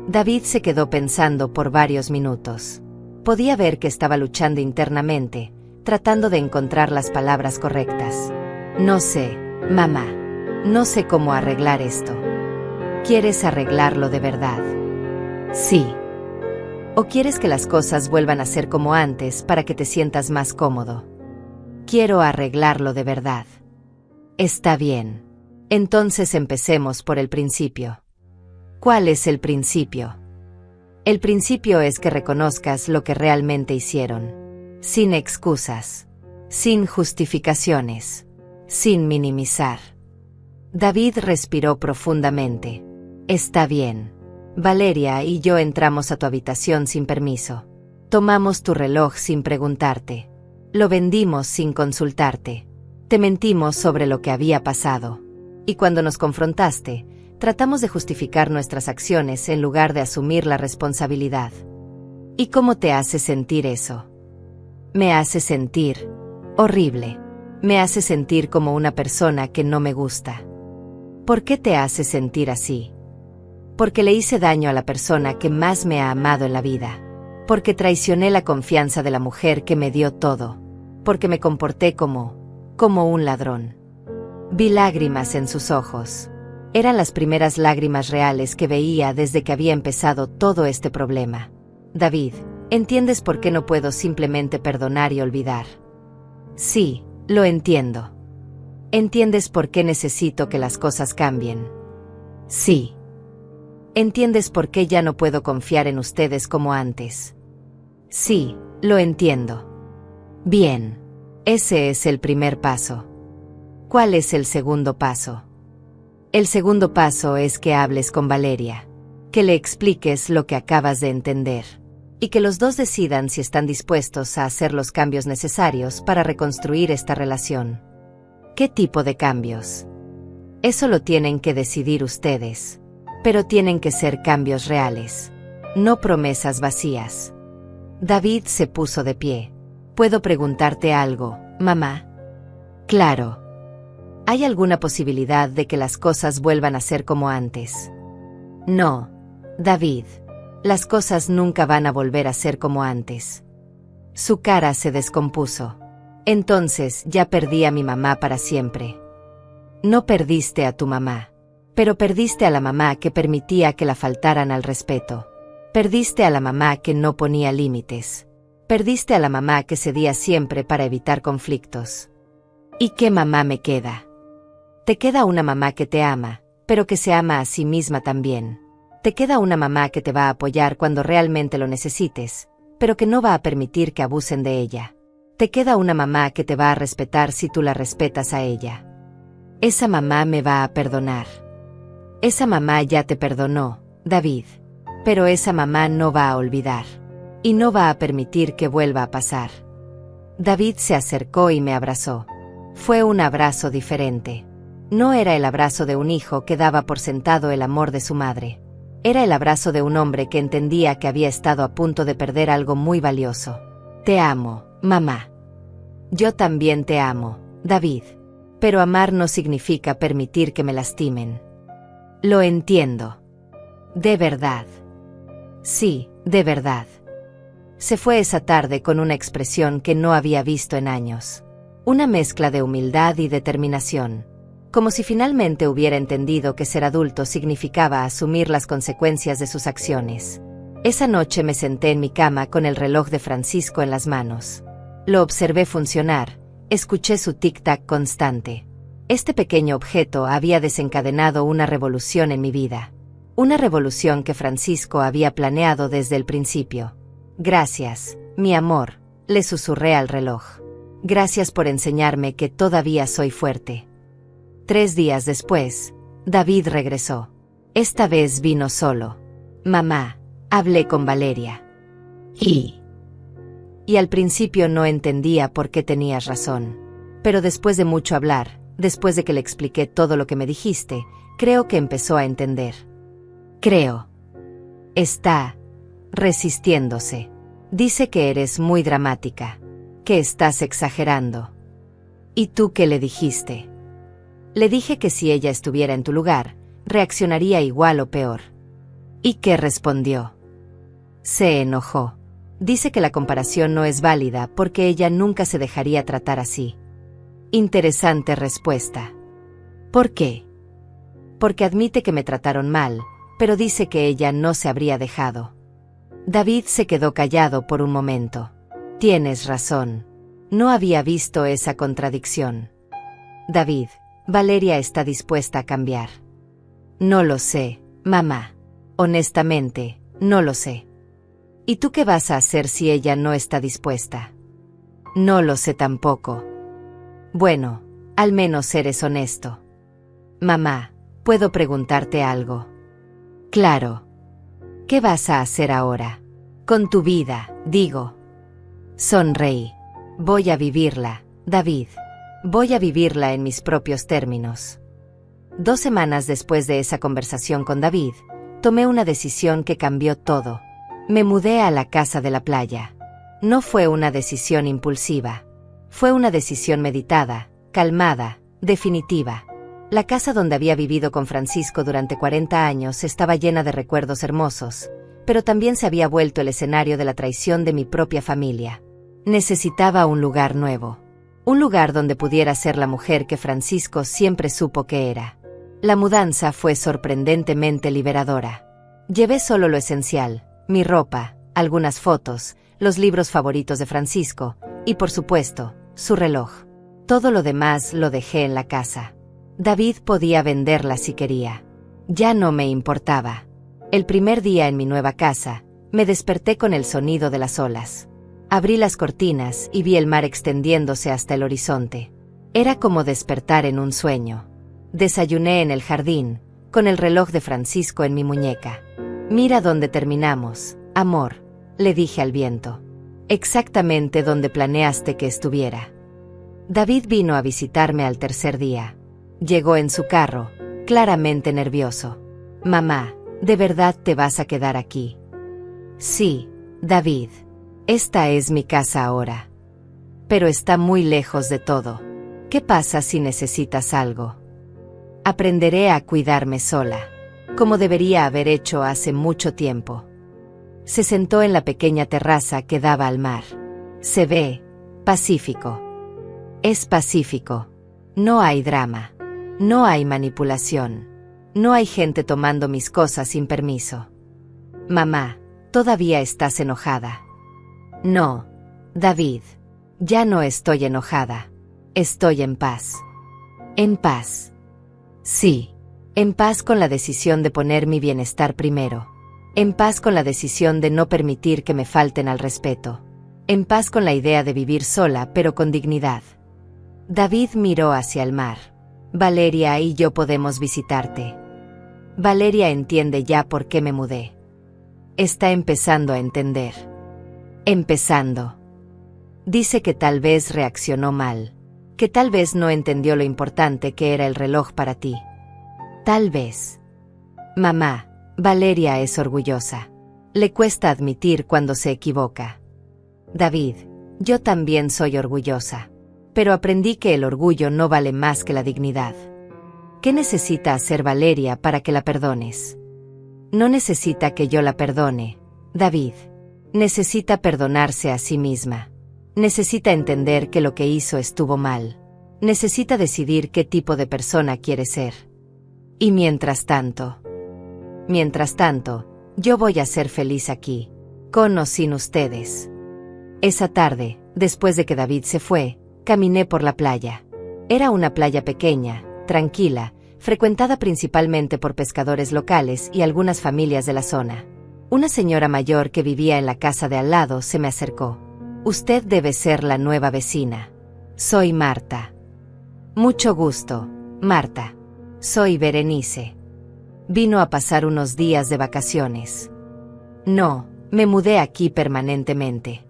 David se quedó pensando por varios minutos. Podía ver que estaba luchando internamente, tratando de encontrar las palabras correctas. No sé, mamá. No sé cómo arreglar esto. ¿Quieres arreglarlo de verdad? Sí. ¿O quieres que las cosas vuelvan a ser como antes para que te sientas más cómodo? Quiero arreglarlo de verdad. Está bien. Entonces empecemos por el principio. ¿Cuál es el principio? El principio es que reconozcas lo que realmente hicieron. Sin excusas. Sin justificaciones. Sin minimizar. David respiró profundamente. Está bien. Valeria y yo entramos a tu habitación sin permiso. Tomamos tu reloj sin preguntarte. Lo vendimos sin consultarte. Te mentimos sobre lo que había pasado. Y cuando nos confrontaste, tratamos de justificar nuestras acciones en lugar de asumir la responsabilidad. ¿Y cómo te hace sentir eso? Me hace sentir horrible. Me hace sentir como una persona que no me gusta. ¿Por qué te hace sentir así? Porque le hice daño a la persona que más me ha amado en la vida. Porque traicioné la confianza de la mujer que me dio todo. Porque me comporté como un ladrón. Vi lágrimas en sus ojos. Eran las primeras lágrimas reales que veía desde que había empezado todo este problema. David, ¿entiendes por qué no puedo simplemente perdonar y olvidar? Sí, lo entiendo. ¿Entiendes por qué necesito que las cosas cambien? Sí. ¿Entiendes por qué ya no puedo confiar en ustedes como antes? Sí, lo entiendo. Bien. Ese es el primer paso. ¿Cuál es el segundo paso? El segundo paso es que hables con Valeria, que le expliques lo que acabas de entender, y que los dos decidan si están dispuestos a hacer los cambios necesarios para reconstruir esta relación. ¿Qué tipo de cambios? Eso lo tienen que decidir ustedes, pero tienen que ser cambios reales, no promesas vacías. David se puso de pie. ¿Puedo preguntarte algo, mamá? Claro. ¿Hay alguna posibilidad de que las cosas vuelvan a ser como antes? No, David. Las cosas nunca van a volver a ser como antes. Su cara se descompuso. Entonces ya perdí a mi mamá para siempre. No perdiste a tu mamá, pero perdiste a la mamá que permitía que la faltaran al respeto. Perdiste a la mamá que no ponía límites. Perdiste a la mamá que cedía siempre para evitar conflictos. ¿Y qué mamá me queda? Te queda una mamá que te ama, pero que se ama a sí misma también. Te queda una mamá que te va a apoyar cuando realmente lo necesites, pero que no va a permitir que abusen de ella. Te queda una mamá que te va a respetar si tú la respetas a ella. Esa mamá me va a perdonar. Esa mamá ya te perdonó, David. Pero esa mamá no va a olvidar. Y no va a permitir que vuelva a pasar. David se acercó y me abrazó. Fue un abrazo diferente. No era el abrazo de un hijo que daba por sentado el amor de su madre. Era el abrazo de un hombre que entendía que había estado a punto de perder algo muy valioso. Te amo, mamá. Yo también te amo, David. Pero amar no significa permitir que me lastimen. Lo entiendo. De verdad. Sí, de verdad. Se fue esa tarde con una expresión que no había visto en años. Una mezcla de humildad y determinación. Como si finalmente hubiera entendido que ser adulto significaba asumir las consecuencias de sus acciones. Esa noche me senté en mi cama con el reloj de Francisco en las manos. Lo observé funcionar, escuché su tic-tac constante. Este pequeño objeto había desencadenado una revolución en mi vida. Una revolución que Francisco había planeado desde el principio. Gracias, mi amor, le susurré al reloj. Gracias por enseñarme que todavía soy fuerte. 3 días después, David regresó. Esta vez vino solo. Mamá, hablé con Valeria. Y al principio no entendía por qué tenías razón. Pero después de mucho hablar, después de que le expliqué todo lo que me dijiste, creo que empezó a entender. Creo. Está resistiéndose. Dice que eres muy dramática, que estás exagerando. ¿Y tú qué le dijiste? Le dije que si ella estuviera en tu lugar, reaccionaría igual o peor. ¿Y qué respondió? Se enojó. Dice que la comparación no es válida porque ella nunca se dejaría tratar así. Interesante respuesta. ¿Por qué? Porque admite que me trataron mal, pero dice que ella no se habría dejado. David se quedó callado por un momento. Tienes razón. No había visto esa contradicción. David, Valeria está dispuesta a cambiar. No lo sé, mamá. Honestamente, no lo sé. ¿Y tú qué vas a hacer si ella no está dispuesta? No lo sé tampoco. Bueno, al menos eres honesto. Mamá, ¿puedo preguntarte algo? Claro. ¿Qué vas a hacer ahora? Con tu vida, digo. Sonreí. Voy a vivirla, David. Voy a vivirla en mis propios términos. 2 semanas después de esa conversación con David, tomé una decisión que cambió todo. Me mudé a la casa de la playa. No fue una decisión impulsiva. Fue una decisión meditada, calmada, definitiva. La casa donde había vivido con Francisco durante 40 años estaba llena de recuerdos hermosos, pero también se había vuelto el escenario de la traición de mi propia familia. Necesitaba un lugar nuevo. Un lugar donde pudiera ser la mujer que Francisco siempre supo que era. La mudanza fue sorprendentemente liberadora. Llevé solo lo esencial, mi ropa, algunas fotos, los libros favoritos de Francisco, y por supuesto, su reloj. Todo lo demás lo dejé en la casa. David podía venderla si quería. Ya no me importaba. El primer día en mi nueva casa, me desperté con el sonido de las olas. Abrí las cortinas y vi el mar extendiéndose hasta el horizonte. Era como despertar en un sueño. Desayuné en el jardín, con el reloj de Francisco en mi muñeca. Mira dónde terminamos, amor, le dije al viento. Exactamente donde planeaste que estuviera. David vino a visitarme al tercer día. Llegó en su carro, claramente nervioso. Mamá, ¿de verdad te vas a quedar aquí? Sí, David. Esta es mi casa ahora. Pero está muy lejos de todo. ¿Qué pasa si necesitas algo? Aprenderé a cuidarme sola, como debería haber hecho hace mucho tiempo. Se sentó en la pequeña terraza que daba al mar. Se ve pacífico. Es pacífico. No hay drama. No hay manipulación. No hay gente tomando mis cosas sin permiso. Mamá, ¿todavía estás enojada? No, David. Ya no estoy enojada. Estoy en paz. En paz. Sí, en paz con la decisión de poner mi bienestar primero. En paz con la decisión de no permitir que me falten al respeto. En paz con la idea de vivir sola pero con dignidad. David miró hacia el mar. Valeria y yo podemos visitarte. Valeria entiende ya por qué me mudé. Está empezando a entender. Empezando. Dice que tal vez reaccionó mal. Que tal vez no entendió lo importante que era el reloj para ti. Tal vez. Mamá, Valeria es orgullosa. Le cuesta admitir cuando se equivoca. David, yo también soy orgullosa. Pero aprendí que el orgullo no vale más que la dignidad. ¿Qué necesita hacer Valeria para que la perdones? No necesita que yo la perdone, David. Necesita perdonarse a sí misma. Necesita entender que lo que hizo estuvo mal. Necesita decidir qué tipo de persona quiere ser. Y mientras tanto, yo voy a ser feliz aquí, con o sin ustedes. Esa tarde, después de que David se fue, caminé por la playa. Era una playa pequeña, tranquila, frecuentada principalmente por pescadores locales y algunas familias de la zona. Una señora mayor que vivía en la casa de al lado se me acercó. Usted debe ser la nueva vecina. Soy Marta. Mucho gusto, Marta. Soy Berenice. Vino a pasar unos días de vacaciones. No, me mudé aquí permanentemente.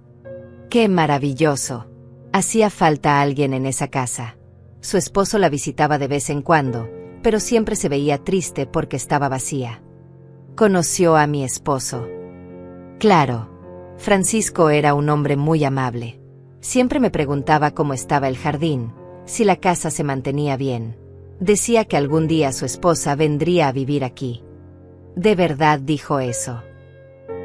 ¡Qué maravilloso! Hacía falta alguien en esa casa. Su esposo la visitaba de vez en cuando, pero siempre se veía triste porque estaba vacía. Conoció a mi esposo. Claro, Francisco era un hombre muy amable. Siempre me preguntaba cómo estaba el jardín, si la casa se mantenía bien. Decía que algún día su esposa vendría a vivir aquí. ¿De verdad dijo eso?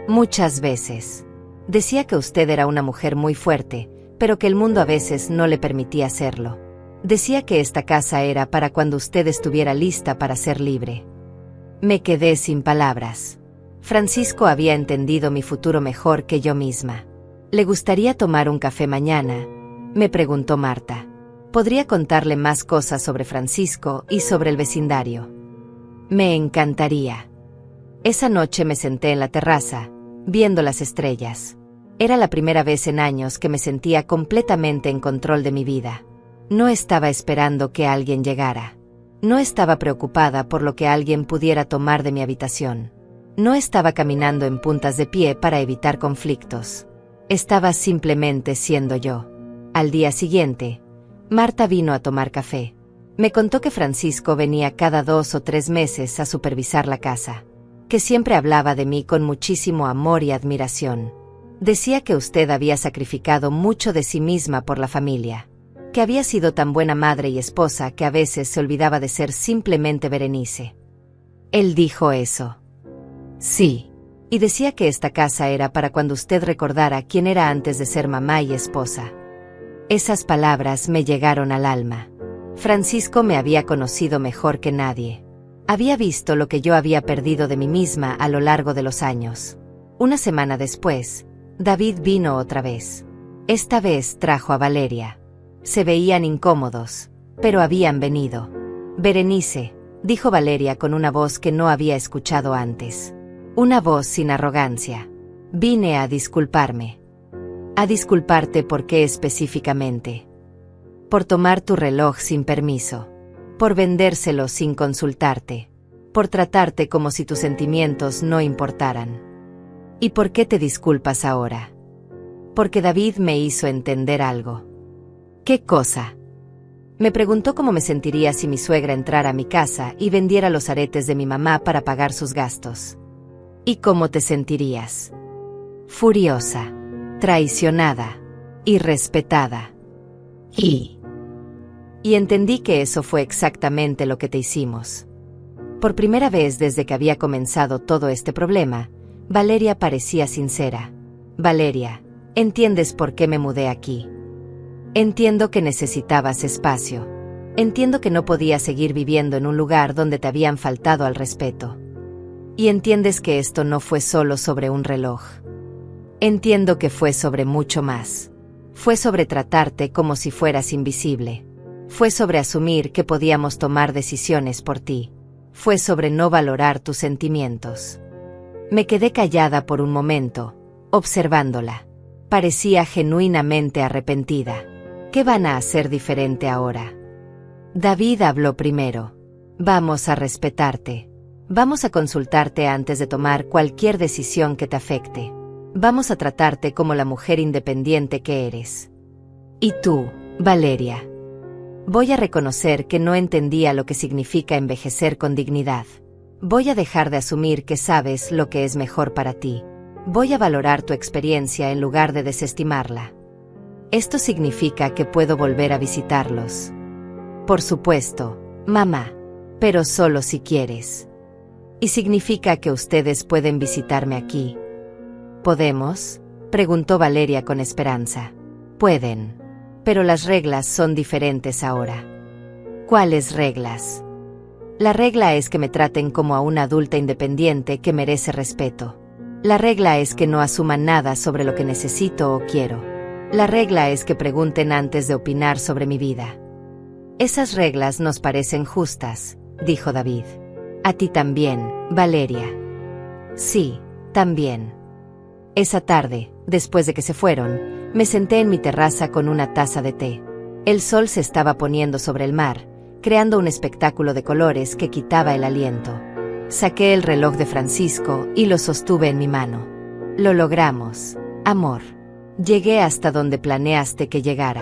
Muchas veces. Decía que usted era una mujer muy fuerte, pero que el mundo a veces no le permitía hacerlo. Decía que esta casa era para cuando usted estuviera lista para ser libre. Me quedé sin palabras. Francisco había entendido mi futuro mejor que yo misma. ¿Le gustaría tomar un café mañana?, me preguntó Marta. Podría contarle más cosas sobre Francisco y sobre el vecindario. Me encantaría. Esa noche me senté en la terraza, viendo las estrellas. Era la primera vez en años que me sentía completamente en control de mi vida. No estaba esperando que alguien llegara. No estaba preocupada por lo que alguien pudiera tomar de mi habitación. No estaba caminando en puntas de pie para evitar conflictos. Estaba simplemente siendo yo. Al día siguiente, Marta vino a tomar café. Me contó que Francisco venía cada 2 o 3 meses a supervisar la casa, que siempre hablaba de mí con muchísimo amor y admiración. Decía que usted había sacrificado mucho de sí misma por la familia, que había sido tan buena madre y esposa que a veces se olvidaba de ser simplemente Berenice. Él dijo eso. Sí. Y decía que esta casa era para cuando usted recordara quién era antes de ser mamá y esposa. Esas palabras me llegaron al alma. Francisco me había conocido mejor que nadie. Había visto lo que yo había perdido de mí misma a lo largo de los años. Una semana después, David vino otra vez. Esta vez trajo a Valeria. Se veían incómodos, pero habían venido. Berenice, dijo Valeria con una voz que no había escuchado antes. Una voz sin arrogancia. Vine a disculparme. ¿A disculparte por qué específicamente? Por tomar tu reloj sin permiso. Por vendérselo sin consultarte. Por tratarte como si tus sentimientos no importaran. ¿Y por qué te disculpas ahora? Porque David me hizo entender algo. ¿Qué cosa? Me preguntó cómo me sentiría si mi suegra entrara a mi casa y vendiera los aretes de mi mamá para pagar sus gastos. ¿Y cómo te sentirías? Furiosa, traicionada, irrespetada. Y entendí que eso fue exactamente lo que te hicimos. Por primera vez desde que había comenzado todo este problema, Valeria parecía sincera. Valeria, ¿entiendes por qué me mudé aquí? Entiendo que necesitabas espacio. Entiendo que no podías seguir viviendo en un lugar donde te habían faltado al respeto. Y entiendes que esto no fue solo sobre un reloj. Entiendo que fue sobre mucho más. Fue sobre tratarte como si fueras invisible. Fue sobre asumir que podíamos tomar decisiones por ti. Fue sobre no valorar tus sentimientos. Me quedé callada por un momento, observándola. Parecía genuinamente arrepentida. ¿Qué van a hacer diferente ahora? David habló primero. Vamos a respetarte. Vamos a consultarte antes de tomar cualquier decisión que te afecte. Vamos a tratarte como la mujer independiente que eres. Y tú, Valeria. Voy a reconocer que no entendía lo que significa envejecer con dignidad. Voy a dejar de asumir que sabes lo que es mejor para ti. Voy a valorar tu experiencia en lugar de desestimarla. Esto significa que puedo volver a visitarlos. Por supuesto, mamá, pero solo si quieres. Y significa que ustedes pueden visitarme aquí. ¿Podemos?, preguntó Valeria con esperanza. Pueden. Pero las reglas son diferentes ahora. ¿Cuáles reglas? La regla es que me traten como a una adulta independiente que merece respeto. La regla es que no asuman nada sobre lo que necesito o quiero. La regla es que pregunten antes de opinar sobre mi vida. Esas reglas nos parecen justas, dijo David. A ti también, Valeria. Sí, también. Esa tarde, después de que se fueron, me senté en mi terraza con una taza de té. El sol se estaba poniendo sobre el mar, creando un espectáculo de colores que quitaba el aliento. Saqué el reloj de Francisco y lo sostuve en mi mano. Lo logramos, amor. Llegué hasta donde planeaste que llegara.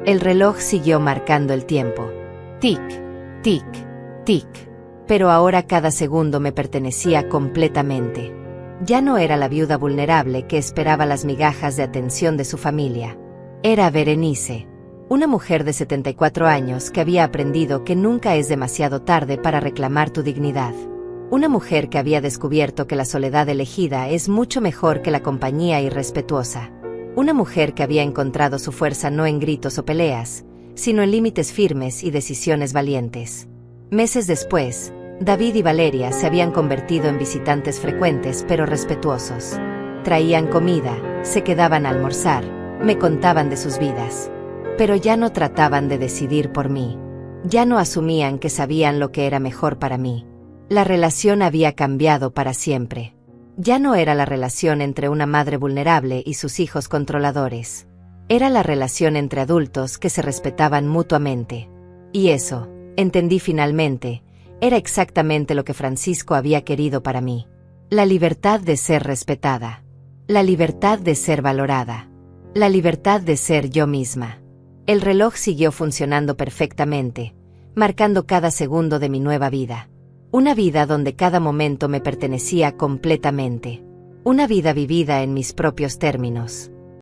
El reloj siguió marcando el tiempo. Tic, tic, tic. Pero ahora cada segundo me pertenecía completamente. Ya no era la viuda vulnerable que esperaba las migajas de atención de su familia. Era Berenice, una mujer de 74 años que había aprendido que nunca es demasiado tarde para reclamar tu dignidad. Una mujer que había descubierto que la soledad elegida es mucho mejor que la compañía irrespetuosa. Una mujer que había encontrado su fuerza no en gritos o peleas, sino en límites firmes y decisiones valientes. Meses después, David y Valeria se habían convertido en visitantes frecuentes pero respetuosos. Traían comida, se quedaban a almorzar, me contaban de sus vidas. Pero ya no trataban de decidir por mí. Ya no asumían que sabían lo que era mejor para mí. La relación había cambiado para siempre. Ya no era la relación entre una madre vulnerable y sus hijos controladores. Era la relación entre adultos que se respetaban mutuamente. Y eso, entendí finalmente, era exactamente lo que Francisco había querido para mí. La libertad de ser respetada. La libertad de ser valorada. La libertad de ser yo misma. El reloj siguió funcionando perfectamente, marcando cada segundo de mi nueva vida. Una vida donde cada momento me pertenecía completamente. Una vida vivida en mis propios términos.